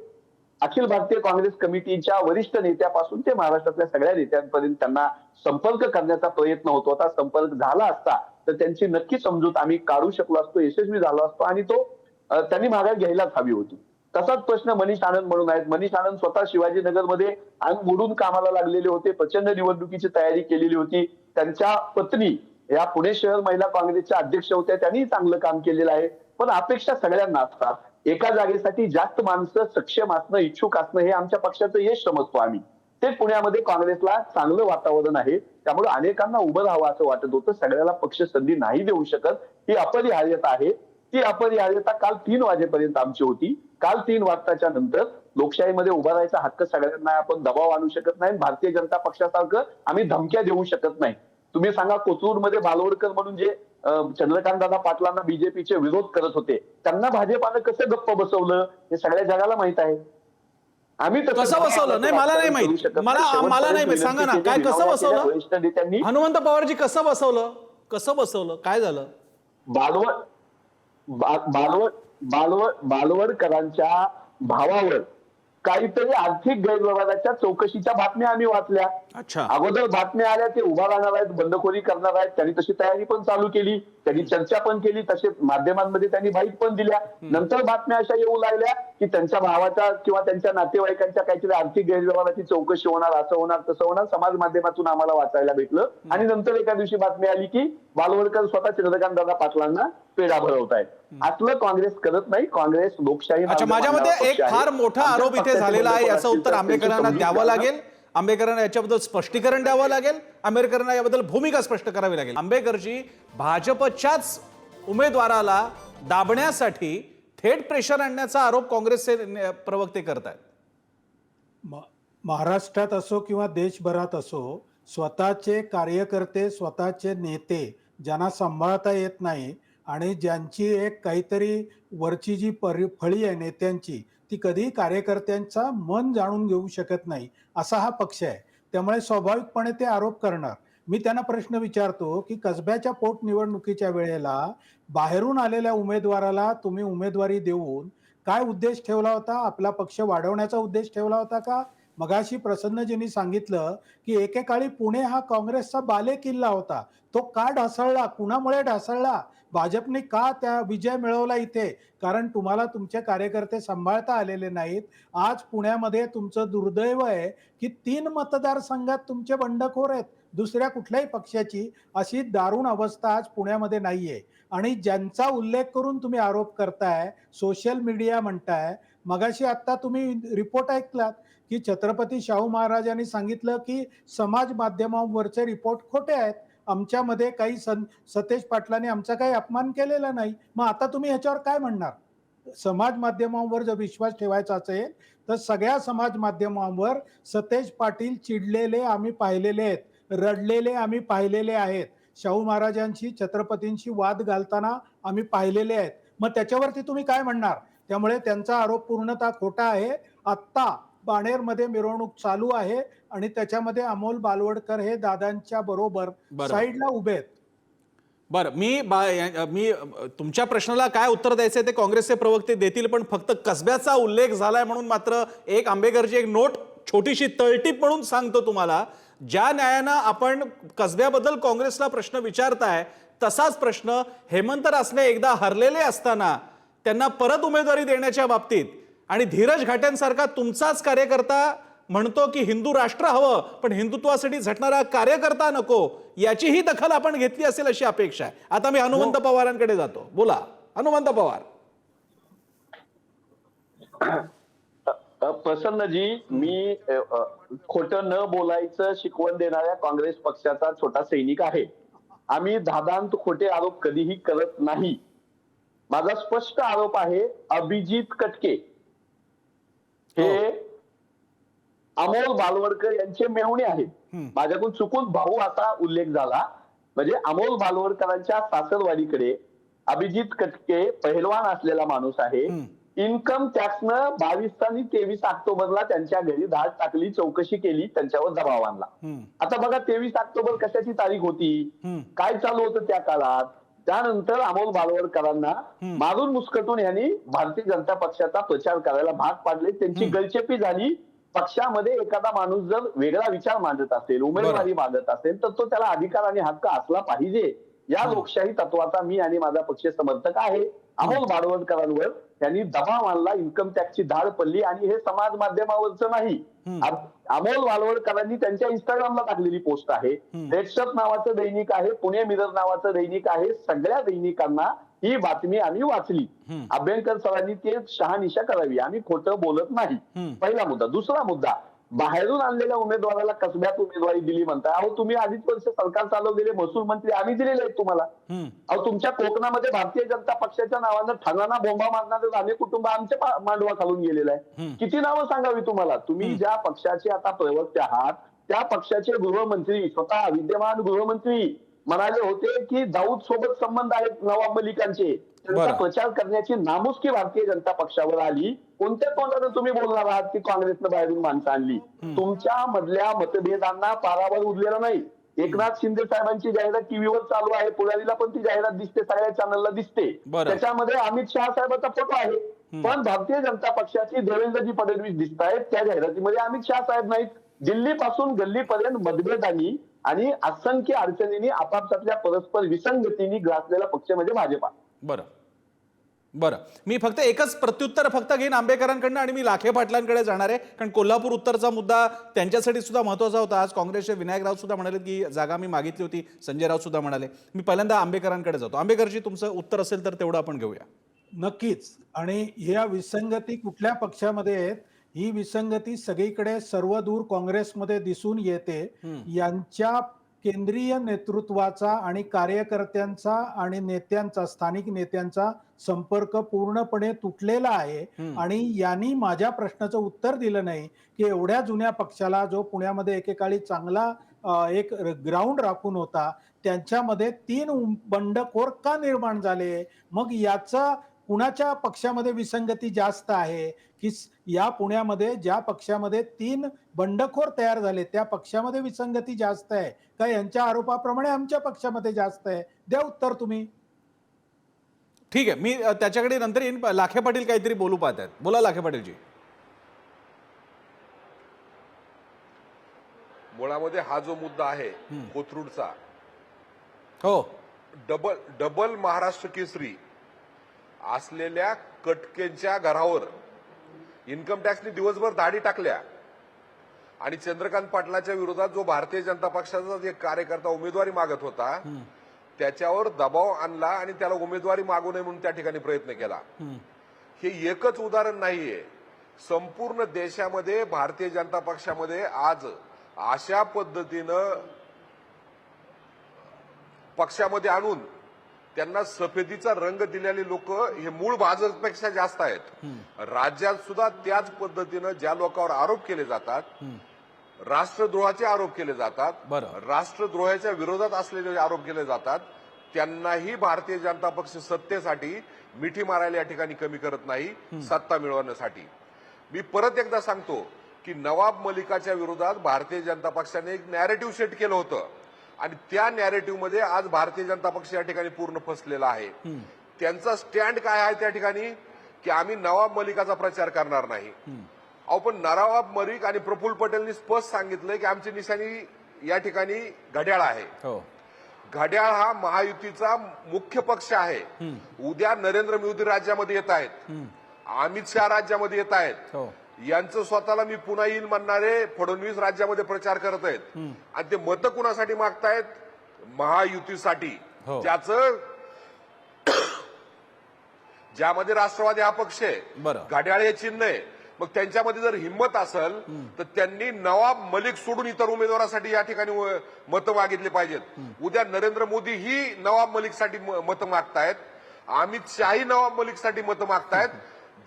अखिल भारतीय काँग्रेस कमिटीच्या वरिष्ठ नेत्यापासून ते महाराष्ट्रातल्या सगळ्या नेत्यांपर्यंत त्यांना संपर्क करण्याचा प्रयत्न होत होता. संपर्क झाला असता तर त्यांची नक्की समजूत आम्ही काढू शकलो असतो, यशस्वी झालो असतो, आणि तो त्यांनी माघार घ्यायलाच हवी होती. तसाच प्रश्न मनीष आनंद म्हणून आहेत. मनीष आनंद स्वतः शिवाजीनगरमध्ये अंग मोडून कामाला लागलेले होते, प्रचंड निवडणुकीची तयारी केलेली होती. त्यांच्या पत्नी या पुणे शहर महिला काँग्रेसच्या अध्यक्ष होत्या, त्यांनी चांगलं काम केलेलं आहे. पण अपेक्षा सगळ्यांना असतात. एका जागेसाठी जास्त माणसं सक्षम असणं, इच्छुक असणं हे आमच्या पक्षाचं यश समजतो आम्ही. ते पुण्यामध्ये काँग्रेसला चांगलं वातावरण आहे, त्यामुळे अनेकांना उभं राहावं असं वाटत होतं. सगळ्याला पक्ष संधी नाही देऊ शकत, ही अपरिहार्यता आहे. ती अपरिहार्यता काल 3 वाजेपर्यंत आमची होती. काल 3 वाजताच्या नंतर लोकशाहीमध्ये उभा राहायचा हक्क सगळ्यांना, आपण दबाव आणू शकत नाही. भारतीय जनता पक्षासारखं आम्ही धमक्या देऊ शकत नाही. तुम्ही सांगा, कोथरूडमध्ये बालवडकर म्हणून जे चंद्रकांतदादा पाटलांना बीजेपीचे विरोध करत होते, त्यांना भाजपानं कसं गप्प बसवलं हे सगळ्या जगाला माहित आहे. आम्ही कसं बसवलं नाही मला नाही माहित, मला नाही माहित, सांगा ना काय कसं बसवलं? हनुमंत पवारजी कसं बसवलं काय झालं? बालवडकरांच्या भावावर काहीतरी आर्थिक गैरव्यवहाराच्या चौकशीच्या बातम्या आम्ही वाचल्या. अगोदर बातम्या आल्या ते उभा राहणार आहेत, बंडखोरी करणार आहेत, त्यांनी तशी तयारी पण चालू केली, त्यांनी चर्चा पण केली, तसे माध्यमांमध्ये त्यांनी बाईट पण दिल्या. नंतर बातम्या अशा येऊ लागल्या की त्यांच्या भावाच्या किंवा त्यांच्या नातेवाईकांच्या काहीतरी आर्थिक गैरव्यवहाराची चौकशी होणार, असं होणार तसं होणार, समाज माध्यमातून आम्हाला वाचायला भेटलं. आणि नंतर एका दिवशी बातमी आली की बालवडकर स्वतः चंद्रकांतदादा पाटलांना पेढा भरवतायत. असलं काँग्रेस करत नाही. काँग्रेस लोकशाही. माझ्या मते एक फार मोठा आरोप इथे झालेला आहे, याचं उत्तर आंबेडकरांना द्यावं लागेल. आंबेडकरांना याच्याबद्दल स्पष्टीकरण द्यावं लागेल. आंबेडकरांना याबद्दल भूमिका स्पष्ट करावी लागेल. आंबेडकरजी भाजपच्याच उमेदवाराला दाबण्यासाठी थेट प्रेशर आणण्याचा आरोप काँग्रेसचे प्रवक्ते करतात. महाराष्ट्रात असो किंवा देशभरात असो, स्वतःचे कार्यकर्ते, स्वतःचे नेते ज्यांना सांभाळता येत नाही आणि ज्यांची एक काहीतरी वरची जी फळी आहे नेत्यांची, ती कधी कार्यकर्त्यांचा मन जाणून घेऊ शकत नाही, असा हा पक्ष आहे. त्यामुळे स्वाभाविकपणे ते आरोप करणार. मी त्यांना प्रश्न विचारतो की कसब्याच्या पोटनिवडणुकीच्या वेळेला बाहेरून आलेल्या उमेदवाराला तुम्ही उमेदवारी देऊन काय उद्देश ठेवला होता? आपला पक्ष वाढवण्याचा उद्देश ठेवला होता का मगाशी प्रसन्नजींनी सांगितलं की एकेकाळी पुणे हा काँग्रेसचा बालेकिल्ला होता. तो का ढासळला? कुणामुळे ढासळला? भाजपने का त्या विजय मिळवला इथे? कारण तुम्हाला तुमचे कार्यकर्ते सांभाळता आलेले नाहीत. आज पुण्यामध्ये तुमचं दुर्दैव आहे की 3 मतदारसंघात तुमचे बंडखोर आहेत. दुसऱ्या कुठल्याही पक्षाची अशी दारुण अवस्था आज पुण्यामध्ये नाहीये. आणि ज्यांचा उल्लेख करून तुम्ही आरोप करताय, सोशल मीडिया म्हणताय, मगाशी आता तुम्ही रिपोर्ट ऐकलात की छत्रपती शाहू महाराजांनी सांगितलं की समाज माध्यमांवरचे रिपोर्ट खोटे आहेत. आमच्यामध्ये काही सतेज पाटलांनी आमचा काही अपमान केलेला नाही. मग आता तुम्ही ह्याच्यावर काय म्हणणार? समाज माध्यमांवर जर विश्वास ठेवायचा असेल तर सगळ्या समाज माध्यमांवर सतेज पाटील चिडलेले आम्ही पाहिलेले आहेत, रडलेले आम्ही पाहिलेले आहेत, शाहू महाराजांशी छत्रपतींशी वाद घालताना आम्ही पाहिलेले आहेत. मग त्याच्यावरती तुम्ही काय म्हणणार? त्यामुळे त्यांचा आरोप पूर्णतः खोटा आहे. आत्ता बाणेरमध्ये मिरवणूक चालू आहे आणि त्याच्यामध्ये अमोल बालवडकर हे दादांच्या बरोबर साईडला उभे आहेत. बरं, मी तुमच्या प्रश्नाला काय उत्तर द्यायचंय ते काँग्रेसचे प्रवक्ते देतील, पण फक्त कसब्याचा उल्लेख झालाय म्हणून मात्र एक आंबेकरची एक नोट, छोटीशी तळटीप म्हणून सांगतो तुम्हाला. ज्या न्यायानं आपण कसब्याबद्दल काँग्रेसला प्रश्न विचारताय तसाच प्रश्न हेमंत रासने एकदा हरलेले असताना त्यांना परत उमेदवारी देण्याच्या बाबतीत आणि धीरज घाटेंसारखा तुमचाच कार्यकर्ता म्हणतो की हिंदू राष्ट्र हवं पण हिंदुत्वासाठी झटणारा कार्यकर्ता नको, याचीही दखल आपण घेतली असेल अशी अपेक्षा आहे. आता मी हनुमंत पवारांकडे जातो. बोला हनुमंत पवार. प्रसन्नजी, मी खोटं न बोलायचं शिकवण देणाऱ्या काँग्रेस पक्षाचा छोटा सैनिक आहे. आम्ही धादांत खोटे आरोप कधीही करत नाही. माझा स्पष्ट आरोप आहे, अभिजित कटके हे अमोल बालवडकर यांचे मेहुणे आहेत. माझ्याकडून चुकून भाऊ असा उल्लेख झाला. म्हणजे अमोल बालवडकरांच्या सासरवाडीकडे अभिजित कटके पहिलवान असलेला माणूस आहे. इन्कम टॅक्सनं 22 आणि 23 ऑक्टोबरला त्यांच्या घरी धाड टाकली, चौकशी केली, त्यांच्यावर दबाव आणला. आता बघा 23 ऑक्टोबर कशाची तारीख होती, काय चालू होतं त्या काळात? त्यानंतर अमोल बालवडकरांना मारून मुस्कटून यांनी भारतीय जनता पक्षाचा प्रचार करायला भाग पाडले. त्यांची गळचेपी झाली. पक्षामध्ये एखादा माणूस जर वेगळा विचार मांडत असेल, उमेदवारी मागत असेल तर तो त्याला अधिकार आणि हक्क असला पाहिजे. या लोकशाही तत्वाचा मी आणि माझा पक्ष समर्थक आहे. अमोल बालवडकरांवर त्यांनी दबाव आणला, इन्कम टॅक्सची धाड पडली आणि हे समाज माध्यमावरचं नाही. अमोल बालवडकरांनी त्यांच्या इंस्टाग्रामला टाकलेली पोस्ट आहे. रेडशर्ट नावाचं दैनिक आहे, पुणे मिरर नावाचं दैनिक आहे. सगळ्या दैनिकांना ही बातमी आम्ही वाचली. अभ्यंकर सरांनी ते शहानिशा करावी. आम्ही खोटं बोलत नाही. पहिला मुद्दा. दुसरा मुद्दा, बाहेरून आणलेल्या उमेदवाराला कसब्यात उमेदवारी दिली म्हणताय. अहो तुम्ही अडीच वर्ष सरकार चालवलेले महसूल मंत्री आम्ही दिलेले आहेत तुम्हाला. अहो तुमच्या कोकणामध्ये भारतीय जनता पक्षाच्या नावानं ठणाना बोंबा मारणारे राणे कुटुंब आमच्या मांडवा खालून गेलेलं आहे. किती नावं सांगावी तुम्हाला? तुम्ही ज्या पक्षाचे आता प्रवक्ते आहात त्या पक्षाचे गृहमंत्री, स्वतः विद्यमान गृहमंत्री म्हणाले होते की दाऊद सोबत संबंध आहेत नवाब मलिकांचे. त्यांचा प्रचार करण्याची नामुष्की भारतीय जनता पक्षावर आली. कोणत्या तोंडानं तुम्ही बोलणार आहात की काँग्रेसनं बाहेरून माणसं आणली? तुमच्या मधल्या मतभेदांना पारावर उरलेला नाही. एकनाथ शिंदे साहेबांची जाहिरात टीव्हीवर चालू आहे, पुढारीला पण ती जाहिरात दिसते, सगळ्या चॅनलला दिसते. त्याच्यामध्ये अमित शहा साहेबांचा फोटो आहे. पण भारतीय जनता पक्षाची देवेंद्रजी फडणवीस दिसत आहेत. त्या जाहिरातीमध्ये अमित शहा साहेब नाहीत. दिल्लीपासून गल्लीपर्यंत मतभेदांनी आणि असंख्य अडचणींनी आपापसातल्या परस्पर विसंगतींनी ग्रासलेला पक्ष म्हणजे भाजपा. बरं, मी फक्त एकच प्रत्युत्तर फक्त घेईन आंबेकरांकडनं आणि मी लाखे पाटलांकडे जाणार आहे, कारण कोल्हापूर उत्तरचा मुद्दा त्यांच्यासाठी सुद्धा महत्त्वाचा होता. आज काँग्रेसचे विनायक राऊत सुद्धा म्हणाले की जागा मी मागितली होती, संजय राऊत सुद्धा म्हणाले. मी पहिल्यांदा आंबेकरांकडे जातो. आंबेकरजी तुमचं उत्तर असेल तर तेवढं आपण घेऊया. नक्कीच. आणि ह्या विसंगती कुठल्या पक्षामध्ये आहेत? ही विसंगती सगळीकडे सर्वदूर काँग्रेसमध्ये दिसून येते. यांच्या केंद्रीय नेतृत्वाचा आणि कार्यकर्त्यांचा आणि नेत्यांचा, स्थानिक नेत्यांचा संपर्क पूर्णपणे तुटलेला आहे. आणि यांनी माझ्या प्रश्नाचं उत्तर दिलं नाही की एवढ्या जुन्या पक्षाला, जो पुण्यामध्ये एकेकाळी चांगला एक ग्राउंड राखून होता, त्यांच्यामध्ये 3 बंडखोर का निर्माण झाले? मग याचा कुणाच्या पक्षामध्ये विसंगती जास्त आहे की या पुण्यामध्ये ज्या पक्षामध्ये 3 बंडखोर तयार झाले त्या पक्षामध्ये विसंगती जास्त आहे का यांच्या आरोपाप्रमाणे आमच्या पक्षामध्ये जास्त आहे? द्या उत्तर तुम्ही. ठीक आहे, मी त्याच्याकडे नंतर येईन. लाखे पाटील काहीतरी बोलू पाहत आहेत. बोला लाखे पाटीलजी. मुळामध्ये हा जो मुद्दा आहे कोथरूडचा, हो डबल महाराष्ट्र केसरी असलेल्या कटकेंच्या घरावर इन्कम टॅक्सने दिवसभर धाडी टाकल्या आणि चंद्रकांत पाटलाच्या विरोधात जो भारतीय जनता पक्षाचा जे कार्यकर्ता उमेदवारी मागत होता त्याच्यावर दबाव आणला आणि त्याला उमेदवारी मागू नये म्हणून त्या ठिकाणी प्रयत्न केला. हे एकच उदाहरण नाहीये. संपूर्ण देशामध्ये भारतीय जनता पक्षामध्ये आज अशा पद्धतीनं पक्षामध्ये आणून त्यांना सफेदीचा रंग दिलेले लोक हे मूळ भाजपपेक्षा जास्त आहेत. राज्यात सुद्धा त्याच पद्धतीनं ज्या लोकांवर आरोप केले जातात, राष्ट्रद्रोहाचे आरोप केले जातात, राष्ट्रद्रोहाच्या विरोधात असलेले आरोप केले जातात, त्यांनाही भारतीय जनता पक्ष सत्तेसाठी मिठी मारायला या ठिकाणी कमी करत नाही, सत्ता मिळवण्यासाठी. मी परत एकदा सांगतो की नवाब मलिकाच्या विरोधात भारतीय जनता पक्षाने एक नॅरेटिव्ह सेट केलं होतं आणि त्या नॅरेटिव्हमध्ये आज भारतीय जनता पक्ष या ठिकाणी पूर्ण फसलेला आहे. त्यांचा स्टँड काय आहे त्या ठिकाणी की आम्ही नवाब मलिकाचा प्रचार करणार नाही. अहो पण नवाब मलिक आणि प्रफुल्ल पटेलनी स्पष्ट सांगितलंय की आमची निशाणी या ठिकाणी घड्याळ आहे. घड्याळ हा महायुतीचा मुख्य पक्ष आहे. उद्या नरेंद्र मोदी राज्यामध्ये येत आहेत, अमित शहा राज्यामध्ये येत आहेत, यांचं स्वतःला मी पुन्हा येईल म्हणणारे फडणवीस राज्यामध्ये प्रचार करत आहेत आणि ते मतं कुणासाठी मागतायत? महायुतीसाठी, ज्यामध्ये राष्ट्रवादी हा पक्ष आहे, घड्याळ हे चिन्ह आहे. मग त्यांच्यामध्ये जर हिंमत असेल तर त्यांनी नवाब मलिक सोडून इतर उमेदवारासाठी या ठिकाणी मतं मागितली पाहिजेत. उद्या नरेंद्र मोदी ही नवाब मलिकसाठी मतं मागतायत, अमित शहाही नवाब मलिकसाठी मतं मागतायत,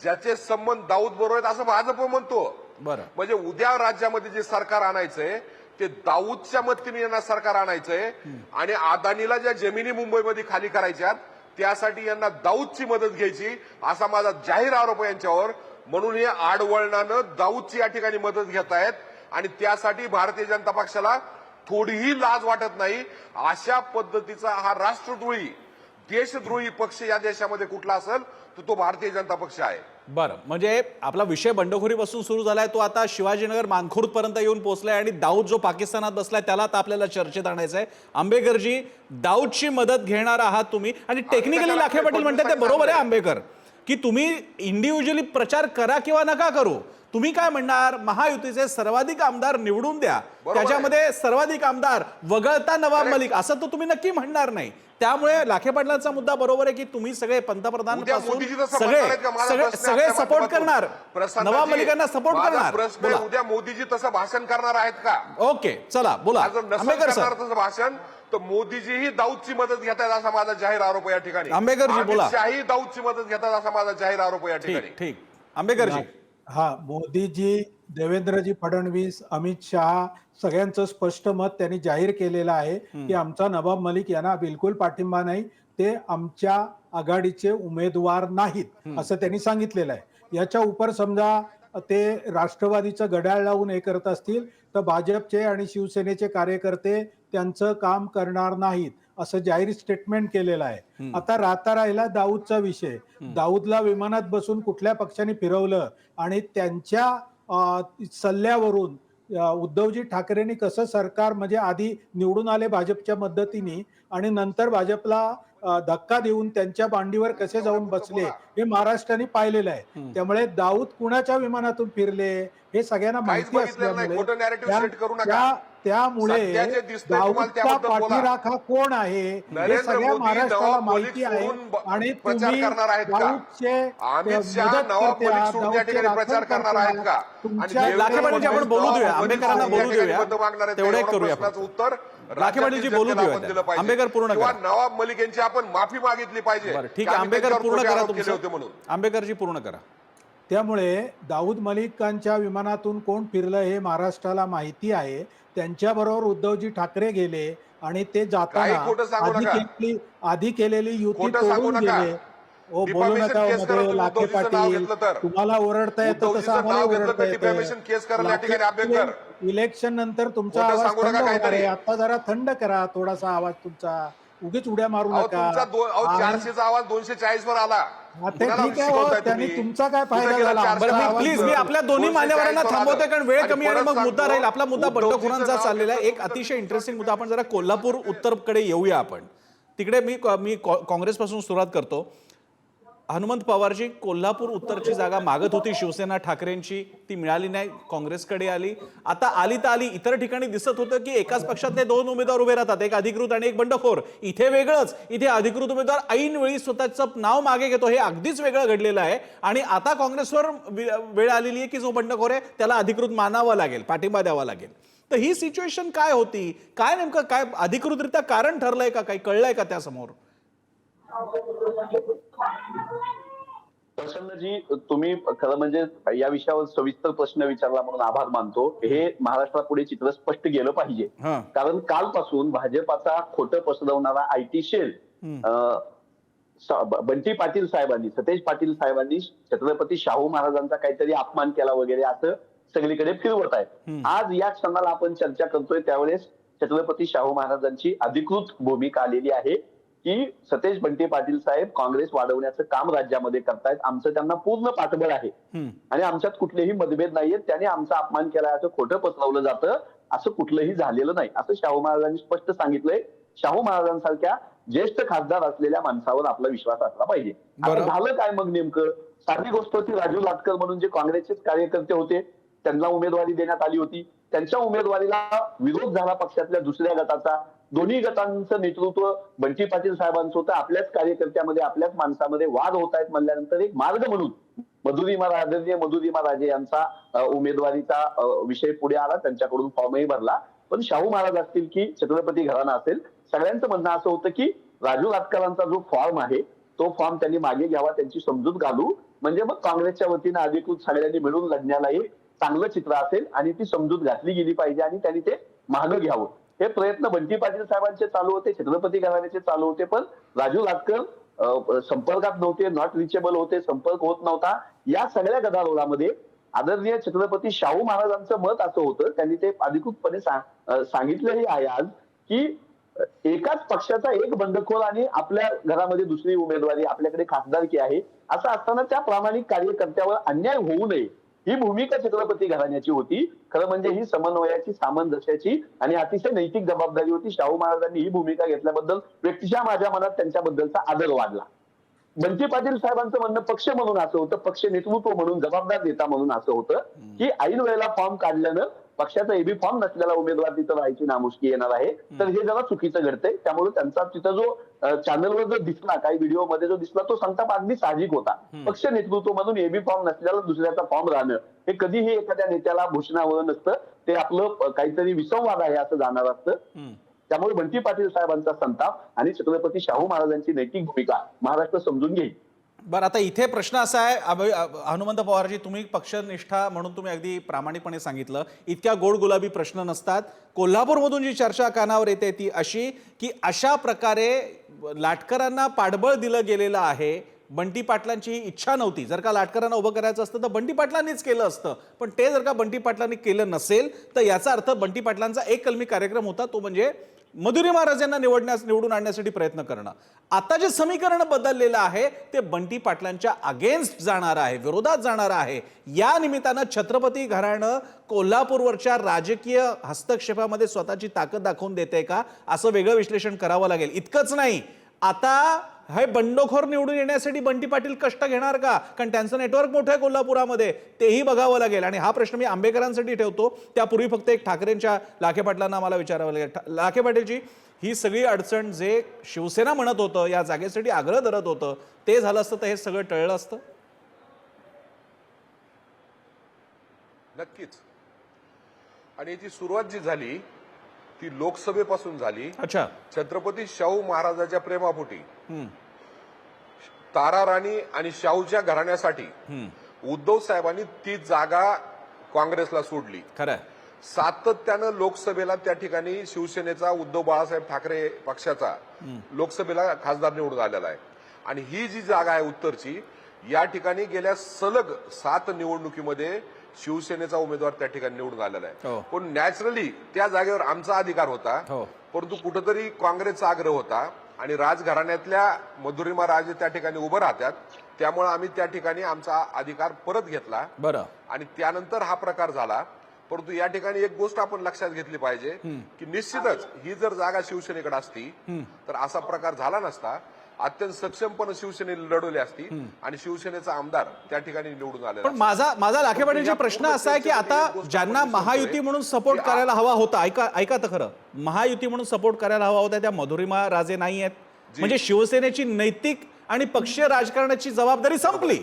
ज्याचे संबंध दाऊद बरोबर आहेत असं भाजप म्हणतो. म्हणजे उद्या राज्यामध्ये जे सरकार आणायचंय ते दाऊदच्या मदतीने यांना सरकार आणायचंय आणि अदानीला ज्या जमिनी मुंबईमध्ये खाली करायच्यात त्यासाठी यांना दाऊदची मदत घ्यायची असा माझा जाहीर आरोप आहे यांच्यावर. म्हणून हे आडवळणानं दाऊदची या ठिकाणी मदत घेत आहेत आणि त्यासाठी भारतीय जनता पक्षाला थोडीही लाज वाटत नाही. अशा पद्धतीचा हा राष्ट्रद्रोही देशद्रोही पक्ष या देशामध्ये कुठला असेल तर तो भारतीय जनता पक्ष आहे. बरं, म्हणजे आपला विषय बंडखोरीपासून सुरू झालाय तो आता शिवाजीनगर मानखुर्द पर्यंत येऊन पोहोचलाय आणि दाऊद जो पाकिस्तानात बसलाय त्याला आता आपल्याला चर्चेत आणायचं आहे. आंबेकरजी, दाऊदची मदत घेणार आहात तुम्ही आणि टेक्निकली लाखे पाटील म्हणतात ते बरोबर आहे आंबेकर की तुम्ही इंडिव्हिज्युअली प्रचार करा किंवा नका करू, तुम्ही काय म्हणणार? महायुतीचे सर्वाधिक आमदार निवडून द्या, त्याच्यामध्ये सर्वाधिक आमदार वगळता नवाब मलिक असं तर तुम्ही नक्की म्हणणार नाही. त्यामुळे लाखे पाटलांचा मुद्दा बरोबर आहे की तुम्ही सगळे पंतप्रधान सगळे सपोर्ट करणार, नवाब मलिकांना सपोर्ट करणार. उद्या मोदीजी तसं भाषण करणार आहेत का? ओके, चला बोला आंबेकर सर. तसं भाषण तर मोदीजीही दाऊदची मदत घेतात असा माझा जाहीर आरोप या ठिकाणी. आंबेकरजी बोला. शाही दाऊदची मदत घेतात असा माझा जाहीर आरोप या ठिकाणी. ठीक, आंबेकरजी. हा, मोदीजी, देवेंद्रजी फडणवीस, अमित शहा सगळ्यांचं स्पष्ट मत त्यांनी जाहीर केलेलं आहे की आमचा नवाब मलिक यांना बिलकुल पाठिंबा नाही, ते आमच्या आघाडीचे उमेदवार नाहीत असं त्यांनी सांगितलेलं आहे. याच्या उपर समजा ते राष्ट्रवादीचं घड्याळ लावून हे करत असतील तर भाजपचे आणि शिवसेनेचे कार्यकर्ते त्यांचं काम करणार नाहीत असं जाहीर स्टेटमेंट केलेलं आहे. आता राहिला दाऊदचा विषय. दाऊदला विमानात बसून कुठल्या पक्षाने फिरवलं आणि त्यांच्या सल्ल्यावरून उद्धवजी ठाकरेंनी कसं सरकार म्हणजे आधी निवडून आले भाजपच्या मदतीने आणि नंतर भाजपला धक्का देऊन त्यांच्या मांडीवर कसे जाऊन बसले हे महाराष्ट्राने पाहिलेलं आहे. त्यामुळे दाऊद कुणाच्या विमानातून फिरले हे सगळ्यांना माहिती असल्यामुळे त्यामुळे दाऊदचा पाठीराखा कोण आहे हे सगळ्या महाराष्ट्राला माहिती आहे आणि तुम्ही दाऊदचे प्रचार करणार आहेत का? आपण बोलू देऊया, आंबेकरांना बोलू देऊया, तेवढे करूया. उत्तर लाखे पाटीलजी बोलू देऊया, आंबेकर पूर्ण करा. नवाब मलिक यांची आपण माफी मागितली पाहिजे. ठीक आहे, आंबेकर पूर्ण करा तुमचं. आंबेकरजी पूर्ण करा. त्यामुळे दाऊद मलिकांच्या विमानातून कोण फिरलं हे महाराष्ट्राला माहिती आहे. त्यांच्याबरोबर उद्धवजी ठाकरे गेले आणि ते जाताना आधी केलेली युती तोडून गेले. ओ बोलू नका मध्ये लाखे पाटील, तुम्हाला ओरडता येतं तसं आम्हाला ओरडता येतं. इलेक्शन नंतर तुमचा आवाज थंड होणार आहे, आता जरा थंड करा थोडासा आवाज तुमचा, उगीच उड्या मारू नका. 400चा आवाज 240 वर आला. हा, ते कुणाला ठीक आहे हो, शिकवताय त्यांनी तुम्ही? तुमचा काय फायदा कुठे गेला झाला? 400 बरं मी आवाज प्लीज मी बरं. आपल्या दोन्ही 240 मान्यवरांना थांबवतोय कारण वेळ आणि कमी आहे आणि परत मग मुद्दा सांगतो, राहील. आपला मुद्दा उद्धवजींचं बंडखोरांचा नाव चाललेला आहे. एक घेतलं. अतिशय इंटरेस्टिंग मुद्दा आपण जरा कोल्हापूर उत्तरकडे येऊया आपण. तिकडे मी काँग्रेसपासून सुरुवात करतो. हनुमंत पवारजी, कोल्हापूर उत्तरची जागा मागत होती शिवसेना ठाकरेंची, ती मिळाली नाही, काँग्रेसकडे आली. आता आली तर आली. इतर ठिकाणी दिसत होतं की एकाच पक्षातले दोन उमेदवार उभे राहतात, एक अधिकृत आणि एक बंडखोर. इथे वेगळंच, इथे अधिकृत उमेदवार ऐन वेळी स्वतःचं नाव मागे घेतो. हे अगदीच वेगळं घडलेलं आहे. आणि आता काँग्रेसवर वेळ आलेली आहे की जो बंडखोर आहे त्याला अधिकृत मानावं लागेल, पाठिंबा द्यावा लागेल. तर ही सिच्युएशन काय होती? काय नेमकं काय अधिकृतरित्या कारण ठरलंय का? काही कळलंय का त्यासमोर? प्रसन्नजी, तुम्ही खरं म्हणजे या विषयावर सविस्तर प्रश्न विचारला म्हणून आभार मानतो. हे महाराष्ट्रापुढे चित्र स्पष्ट गेलं पाहिजे. हां. कारण कालपासून भाजपाचा खोटं पसरवणारा आयटी सेल बंटी पाटील साहेबांनी, सतेज पाटील साहेबांनी छत्रपती शाहू महाराजांचा काहीतरी अपमान केला वगैरे असं सगळीकडे फिरवत आहे. आज या क्षणाला आपण चर्चा करतोय त्यावेळेस छत्रपती शाहू महाराजांची अधिकृत भूमिका आलेली आहे की सतेज बंटी पाटील साहेब काँग्रेस वाढवण्याचं काम राज्यामध्ये करतायत. आमचं त्यांना पूर्ण पाठबळ आहे आणि आमच्यात कुठलेही मतभेद नाहीयेत. त्याने आमचा अपमान केला असं खोटं पसरवलं जातं, असं कुठलंही झालेलं नाही असं शाहू महाराजांनी स्पष्ट सांगितलंय. शाहू महाराजांसारख्या ज्येष्ठ खासदार असलेल्या माणसावर आपला विश्वास असला पाहिजे. आता झालं काय मग नेमकं? साधी गोष्ट होती, राजू लाटकर म्हणून जे काँग्रेसचेच कार्यकर्ते होते त्यांना उमेदवारी देण्यात आली होती. त्यांच्या उमेदवारीला विरोध झाला पक्षातल्या दुसऱ्या गटाचा. दोन्ही गटांचं नेतृत्व बंटी पाटील साहेबांचं होतं. आपल्याच कार्यकर्त्यामध्ये, आपल्याच माणसामध्ये वाद होत आहेत म्हणल्यानंतर एक मार्ग म्हणून आदरणीय मधुरिमा राजे यांचा उमेदवारीचा विषय पुढे आला. त्यांच्याकडून फॉर्मही भरला. पण शाहू महाराज असतील की छत्रपती घराणा असेल, सगळ्यांचं म्हणणं असं होतं की राजू लाटकरांचा जो फॉर्म आहे तो फॉर्म त्यांनी मागे घ्यावा, त्यांची समजूत घालू, म्हणजे मग काँग्रेसच्या वतीनं अधिकृत सगळ्यांनी मिळून लढण्याला एक चांगलं चित्र असेल आणि ती समजूत घातली गेली पाहिजे आणि त्यांनी ते मागं घ्यावं. हे प्रयत्न बंटी पाटील साहेबांचे चालू होते, छत्रपती घराण्याचे चालू होते. पण राजू लाटकर संपर्कात नव्हते, नॉट रिचेबल होते, संपर्क होत नव्हता. या सगळ्या गदारोळामध्ये आदरणीय छत्रपती शाहू महाराजांचं मत असं होतं, त्यांनी ते अधिकृतपणे सांगितलंही आहे आज की एकाच पक्षाचा एक बंडखोर आणि आपल्या घरामध्ये दुसरी उमेदवारी, आपल्याकडे खासदारकी आहे, असं असताना त्या प्रामाणिक कार्यकर्त्यावर अन्याय होऊ नये ही भूमिका छत्रपती घराण्याची होती. खरं म्हणजे ही समन्वयाची, सामंजस्याची आणि अतिशय नैतिक जबाबदारी होती. शाहू महाराजांनी ही भूमिका घेतल्याबद्दल व्यक्तिशः माझ्या मनात त्यांच्याबद्दलचा आदर वाढला. बंटी पाटील साहेबांचं म्हणणं पक्ष म्हणून असं होतं, पक्ष नेतृत्व म्हणून, जबाबदार नेता म्हणून असं होतं की ऐन वेळेला फॉर्म काढल्यानं पक्षाचा एबी फॉर्म नसलेला उमेदवार तिथं राहायची नामुष्की येणार आहे. तर हे जरा चुकीचं घडतंय. त्यामुळे त्यांचा तिथं जो चॅनलवर जो दिसला, काही व्हिडिओमध्ये जो दिसला, तो संताप अगदी साहजिक होता. पक्ष नेतृत्व म्हणून एबी फॉर्म नसलेला दुसऱ्याचा फॉर्म राहणं हे कधीही एखाद्या नेत्याला भूषणावं नसतं. ते आपलं काहीतरी विसंवाद आहे असं जाणार असतं. त्यामुळे बंटी पाटील साहेबांचा संताप आणि छत्रपती शाहू महाराजांची नैतिक भूमिका महाराष्ट्र समजून घेईल. बरं, आता इथे प्रश्न असा आहे, हनुमंत पवारजी, तुम्ही पक्षनिष्ठा म्हणून तुम्ही अगदी प्रामाणिकपणे सांगितलं, इतक्या गोड गुलाबी प्रश्न नसतात. कोल्हापूरमधून जी चर्चा कानावर येते ती अशी की अशा प्रकारे लाटकरांना पाठबळ दिलं गेलेलं आहे. बंटी पाटलांची ही इच्छा नव्हती. जर का लाटकरांना उभं करायचं असतं तर बंटी पाटलांनीच केलं असतं. पण ते जर का बंटी पाटलांनी केलं नसेल तर याचा अर्थ बंटी पाटलांचा एक कलमी कार्यक्रम होता, तो म्हणजे मधुरिमा राजेंना निवडून आणण्यासाठी प्रयत्न करणं. आता जे समीकरण बदललेलं आहे ते बंटी पाटलांच्या अगेन्स्ट जाणार आहे, विरोधात जाणार आहे. या निमित्तानं छत्रपती घराणं कोल्हापूरवरच्या राजकीय हस्तक्षेपामध्ये स्वतःची ताकद दाखवून देते का, असं वेगळं विश्लेषण करावं लागेल. इतकंच नाही, आता हे बंडखोर निवडून येण्यासाठी बंटी पाटील कष्ट घेणार का? कारण त्यांचं नेटवर्क मोठं आहे कोल्हापुरामध्ये, तेही बघावं लागेल. आणि हा प्रश्न मी आंबेकरांसाठी ठेवतो. त्यापूर्वी फक्त एक ठाकरेंच्या लाखे पाटलांना मला विचारावं लागेल. लाखे पाटीलजी, ही सगळी अडचण जे शिवसेना म्हणत होतं, या जागेसाठी आग्रह धरत होतं, ते झालं असतं तर हे सगळं टळलं असतं? नक्कीच. आणि याची सुरुवात जी झाली ती लोकसभेपासून झाली. अच्छा. छत्रपती शाहू महाराजांच्या प्रेमापोटी तारा राणी आणि शाहूच्या घराण्यासाठी उद्धव साहेबांनी ती जागा काँग्रेसला सोडली. खरं. सातत्यानं लोकसभेला त्या ठिकाणी शिवसेनेचा उद्धव बाळासाहेब ठाकरे पक्षाचा लोकसभेला खासदार निवडून आलेला आहे. आणि ही जी जागा आहे उत्तरची, या ठिकाणी गेल्या सलग 7 निवडणुकीमध्ये शिवसेनेचा उमेदवार त्या ठिकाणी निवडून आलेला आहे. पण नॅचरली त्या जागेवर आमचा अधिकार होता, परंतु कुठेतरी काँग्रेसचा आग्रह होता आणि राजघराण्यातल्या मधुरिमा राजे त्या ठिकाणी उभं राहतात. त्यामुळे आम्ही त्या ठिकाणी आमचा अधिकार परत घेतला. बरं. आणि त्यानंतर हा प्रकार झाला. परंतु या ठिकाणी एक गोष्ट आपण लक्षात घेतली पाहिजे की निश्चितच ही जर जागा शिवसेनेकडे असती तर असा प्रकार झाला नसता. अत्यंत सक्षमपणे शिवसेनेने लढवली असती आणि शिवसेनेचा आमदार त्या ठिकाणी निवडून आलेला पण माझा लाखे पाटीलचा प्रश्न असा आहे की आता ज्यांना महायुती म्हणून सपोर्ट करायला हवा होता, ऐका तर खरं, महायुती म्हणून सपोर्ट करायला हवा होता त्या मधुरिमा राजे नाही आहेत. म्हणजे शिवसेनेची नैतिक आणि पक्षीय राजकारणाची जबाबदारी संपली,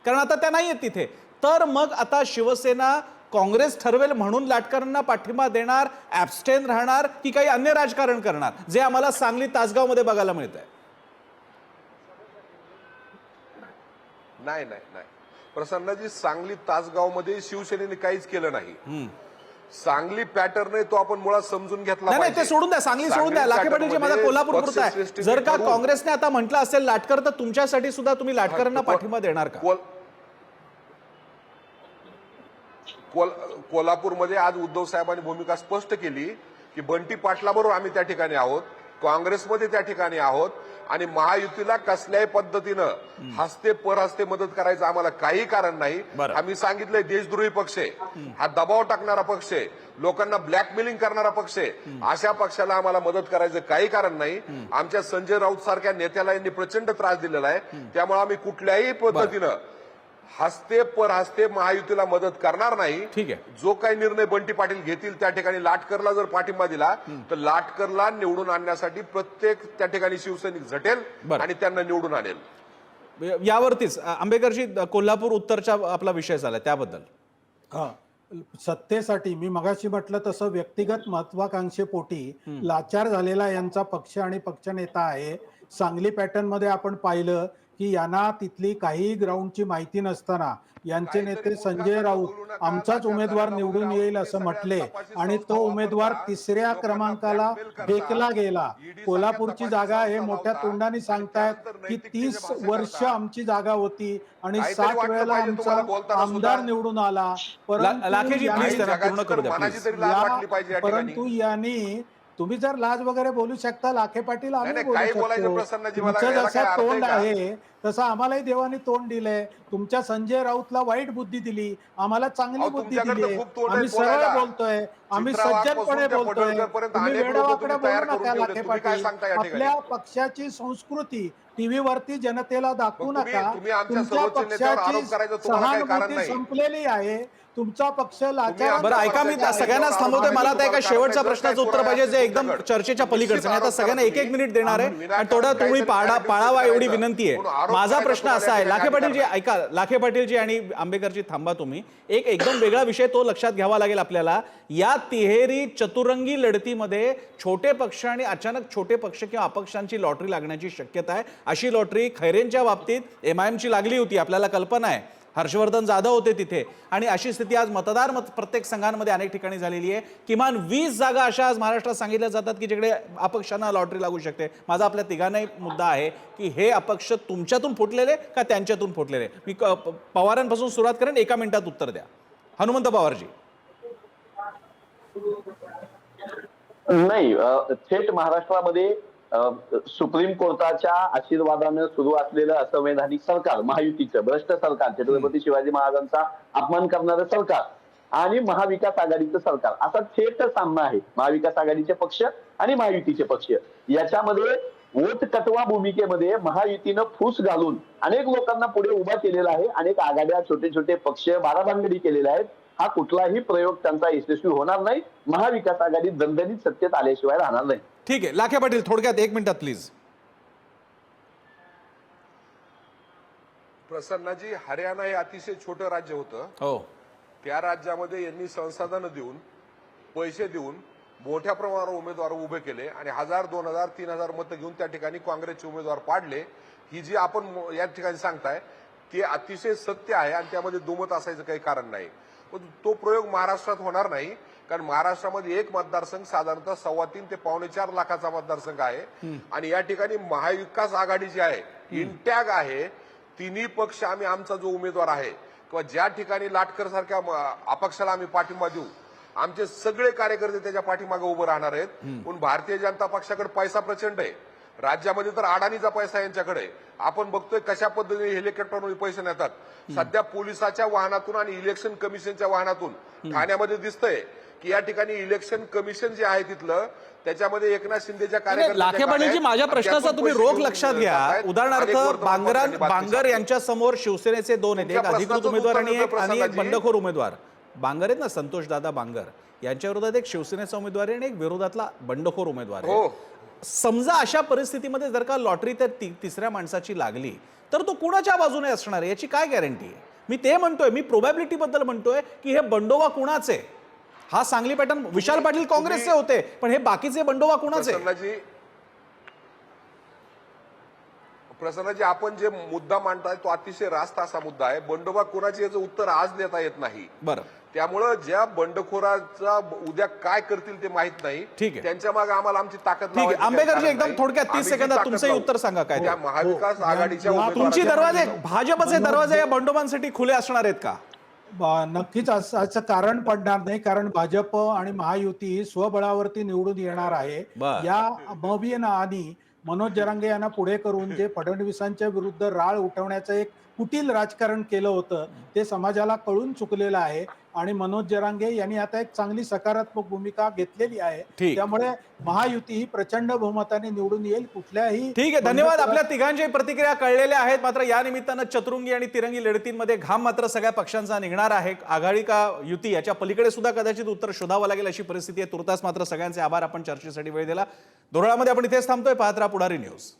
कारण आता त्या नाही आहेत तिथे. तर मग आता शिवसेना काँग्रेस ठरवेल म्हणून लाटकरांना पाठिंबा देणार, ऍबस्टेन राहणार की काही अन्य राजकारण करणार, जे आम्हाला सांगली तासगाव मध्ये बघायला मिळत आहे? नाही नाही नाही प्रसन्नजी, सांगली तासगाव मध्ये शिवसेनेने काहीच केलं नाही. सांगली पॅटर्न आहे तो आपण मुळात समजून घेतला नाही, ते सोडून द्या, सांगली सोडून द्या. लाखे पाटील, जे माझा कोल्हापूर पुरता आहे, जर का काँग्रेसने आता म्हटलं असेल लाटकर, तर तुमच्यासाठी सुद्धा तुम्ही लाटकरांना पाठिंबा देणार का? कोल्हापूरमध्ये आज उद्धव साहेबांनी भूमिका स्पष्ट केली की बंटी पाटलाबरोबर आम्ही त्या ठिकाणी आहोत, काँग्रेसमध्ये त्या ठिकाणी आहोत आणि महायुतीला कसल्याही पद्धतीनं हस्ते परहस्ते मदत करायचं आम्हाला काही कारण नाही. आम्ही सांगितलंय देशद्रोही पक्ष आहे, हा दबाव टाकणारा पक्ष आहे, लोकांना ब्लॅकमेलिंग करणारा पक्ष आहे, अशा पक्षाला आम्हाला मदत करायचं काही कारण नाही. आमच्या संजय राऊत सारख्या नेत्याला यांनी प्रचंड त्रास दिलेला आहे. त्यामुळे आम्ही कुठल्याही पद्धतीनं हस्ते परहस्ते महायुतीला मदत करणार नाही. ठीक आहे. जो काही निर्णय बंटी पाटील घेतील त्या ठिकाणी लाटकरला जर पाठिंबा दिला तर लाटकरला निवडून आणण्यासाठी प्रत्येक त्या ठिकाणी शिवसैनिक झटेल आणि त्यांना निवडून आणेल. यावरतीच आंबेकरजी, कोल्हापूर उत्तरचा आपला विषय झाला त्याबद्दल. सत्तेसाठी मी मगाशी म्हटलं तसं व्यक्तिगत महत्वाकांक्षेपोटी लाचार झालेला यांचा पक्ष आणि पक्षनेता आहे. सांगली पॅटर्न मध्ये आपण पाहिलं की यांना तिथली काही ग्राउंडची माहिती नसताना यांचे नेते संजय राऊत आमचाच उमेदवार निवडून येईल असं म्हटले आणि तो उमेदवार तिसऱ्या क्रमांकाला फेकला गेला. कोल्हापूरची जागा हे मोठ्या तोंडाने सांगतायत की 30 वर्ष आमची जागा होती आणि 7 वेळेला आमचा आमदार निवडून आला. परंतु यांनी, तुम्ही जर लाज वगैरे बोलू शकता लाखे पाटील, आम्ही बोलू शकतो. तुमचं जसं तोंड आहे तसं आम्हालाही देवाने तोंड दिलंय. तुमच्या संजय राऊतला वाईट बुद्धी दिली, आम्हाला चांगली बुद्धी दिली. आम्ही सरळ बोलतोय, आम्ही सज्जनपणे बोलतोय. तुम्ही वेडावाकडे बोलू नका लाखे पाटील. आपल्या पक्षाची संस्कृती टीव्हीवरती जनतेला दाखवू नका. तुमच्या पक्षाची सहानुभूती संपलेली आहे. तुमचा पक्ष लाचार. बरं, ऐका, मी सगळ्यांनाच थांबवतोय. मला आता एका शेवटच्या प्रश्नाचं उत्तर पाहिजे जे एकदम चर्चेच्या पलीकडचं. आता सगळ्यांना एक मिनिट देणार आहे आणि थोडा तुम्ही पाळावा एवढी विनंती आहे. माझा प्रश्न असा आहे, लाखे पाटीलजी ऐका, लाखे पाटीलजी आणि आंबेकरजी थांबा तुम्ही. एकदम वेगळा विषय तो लक्षात घ्यावा लागेल आपल्याला. या तिहेरी चतुरंगी लढतीमध्ये छोटे पक्ष आणि अचानक छोटे पक्ष किंवा अपक्षांची लॉटरी लागण्याची शक्यता आहे. अशी लॉटरी खैरेंच्या बाबतीत MIMची लागली होती, आपल्याला कल्पना आहे. हर्षवर्धन जाधव होते तिथे. आणि अशी स्थिती आज प्रत्येक संघांमध्ये अनेक ठिकाणी झालेली आहे. किमान 20 जागा अशा आज महाराष्ट्रात सांगितल्या जातात की जिकडे अपक्षांना लॉटरी लागू शकते. माझा आपल्या तिघांनाही मुद्दा आहे की हे अपक्ष तुमच्यातून फुटलेले का त्यांच्यातून फुटलेले? मी पवारांपासून सुरुवात करेन, 1 मिनिटात उत्तर द्या. हनुमंत पवारजी. नाही, थेट महाराष्ट्रामध्ये सुप्रीम कोर्टाच्या आशीर्वादानं सुरू असलेलं असंवैधानिक सरकार, महायुतीचं भ्रष्ट सरकार, छत्रपती शिवाजी महाराजांचा अपमान करणारं सरकार आणि महाविकास आघाडीचं सरकार, असा थेट सामना आहे. महाविकास आघाडीचे पक्ष आणि महायुतीचे पक्ष याच्यामध्ये वोट कटवा भूमिकेमध्ये महायुतीनं फूस घालून अनेक लोकांना पुढे उभा केलेला आहे. अनेक आघाड्या, छोटे छोटे पक्ष बाराभानगडी केलेल्या आहेत. हा कुठलाही प्रयोग त्यांचा यशस्वी होणार नाही. महाविकास आघाडी दणदणीत सत्तेत आल्याशिवाय राहणार नाही. ठीक आहे, लाखे पाटील थोडक्यात 1 मिनिटात प्लीज. प्रसन्नाजी, हरियाणा हे अतिशय छोटं राज्य होतं. हो. त्या राज्यामध्ये यांनी संसाधनं देऊन, पैसे देऊन मोठ्या प्रमाणावर उमेदवार उभे केले आणि 1000, 2000, 3000 मतं घेऊन त्या ठिकाणी काँग्रेसचे उमेदवार पाडले. ही जी आपण या ठिकाणी सांगताय ते अतिशय सत्य आहे आणि त्यामध्ये दुमत असायचं काही कारण नाही. पण तो प्रयोग महाराष्ट्रात होणार नाही, कारण महाराष्ट्रामध्ये एक मतदारसंघ साधारणतः 3.25 ते 4.25 लाखाचा मतदारसंघ आहे आणि या ठिकाणी महाविकास आघाडी जी आहे इंटॅग आहे. तिन्ही पक्ष आम्ही आमचा जो उमेदवार आहे किंवा ज्या ठिकाणी लाटकर सारख्या अपक्षाला आम्ही पाठिंबा देऊ, आमचे सगळे कार्यकर्ते त्याच्या पाठीमागे उभे राहणार आहेत. पण भारतीय जनता पक्षाकडे पैसा प्रचंड आहे. राज्यामध्ये तर अडाणीचा पैसा यांच्याकडे आहे. आपण बघतोय कशा पद्धतीने हेलिकॉप्टरमध्ये पैसे नेतात. सध्या पोलिसाच्या वाहनातून आणि इलेक्शन कमिशनच्या वाहनातून ठाण्यामध्ये दिसतंय की या ठिकाणी इलेक्शन कमिशन जे आहे तिथलं त्याच्यामध्ये एकनाथ शिंदेच्या लाखे पाटीलजी, माझ्या प्रश्नाचा तुम्ही रोख लक्षात घ्या. उदाहरणार्थ बांगर यांच्या समोर शिवसेनेचे दोन आहेत, एक अधिकृत उमेदवार आणि एक बंडखोर उमेदवार. बांगर आहेत ना, संतोष दादा बांगर, यांच्या विरोधात एक शिवसेनेचा उमेदवार आहे आणि एक विरोधातला बंडखोर उमेदवार आहे. समजा अशा परिस्थितीमध्ये जर का लॉटरी त्या तिसऱ्या माणसाची लागली तर तो कुणाच्या बाजूने असणार आहे याची काय गॅरंटी आहे? मी ते म्हणतोय, मी प्रोबॅबिलिटी बद्दल म्हणतोय की हे बंडोबा कुणाचे. हा सांगली पॅटर्न विशाल पाटील काँग्रेसचे होते, पण हे बाकीचे बंडोबा कुणाचे? प्रसन्नजी, आपण जे मुद्दा मांडताय तो अतिशय रास्त असा मुद्दा आहे. बंडोबा कोणाचे याचं उत्तर आज देता येत नाही. बरं, त्यामुळं ज्या बंडखोराचा उद्या काय करतील ते माहित नाही. ठीक आहे, त्यांच्या मागे आम्हाला आमची ताकद ठीक आहे. आंबेकरजी, एकदम थोडक्यात 30 सेकंदात तुमचंही उत्तर सांगा. काय त्या महाविकास आघाडीच्या तुमची दरवाजे, भाजपचे दरवाजे या बंडोबांसाठी खुले असणार आहेत का? नक्कीच असं कारण पडणार नाही, कारण भाजप आणि महायुती ही स्वबळावरती निवडून येणार आहे. या मबियन आणि मनोज जरांगे यांना पुढे करून जे फडणवीसांच्या विरुद्ध राळ उठवण्याचं एक कुटील राजकारण केलं होतं ते समाजाला कळून चुकलेलं आहे आणि मनोज जरांगे यांनी आता एक चांगली सकारात्मक भूमिका घेतलेली आहे. त्यामुळे महायुती ही प्रचंड बहुमताने निवडून येईल. कुठल्याही ठीक आहे, धन्यवाद. आपल्या तिघांच्या प्रतिक्रिया कळलेल्या आहेत. मात्र या निमित्तानं चतुरंगी आणि तिरंगी लढतींमध्ये घाम मात्र सगळ्या पक्षांचा निघणार आहे. आघाडी का युती याच्या पलीकडे सुद्धा कदाचित उत्तर शोधावं लागेल अशी परिस्थिती आहे. तुर्तास मात्र सगळ्यांचे आभार. आपण चर्चेसाठी वेळ दिला. धुळ्यामध्ये आपण इथेच थांबतोय. पाहत राहा पुढारी न्यूज.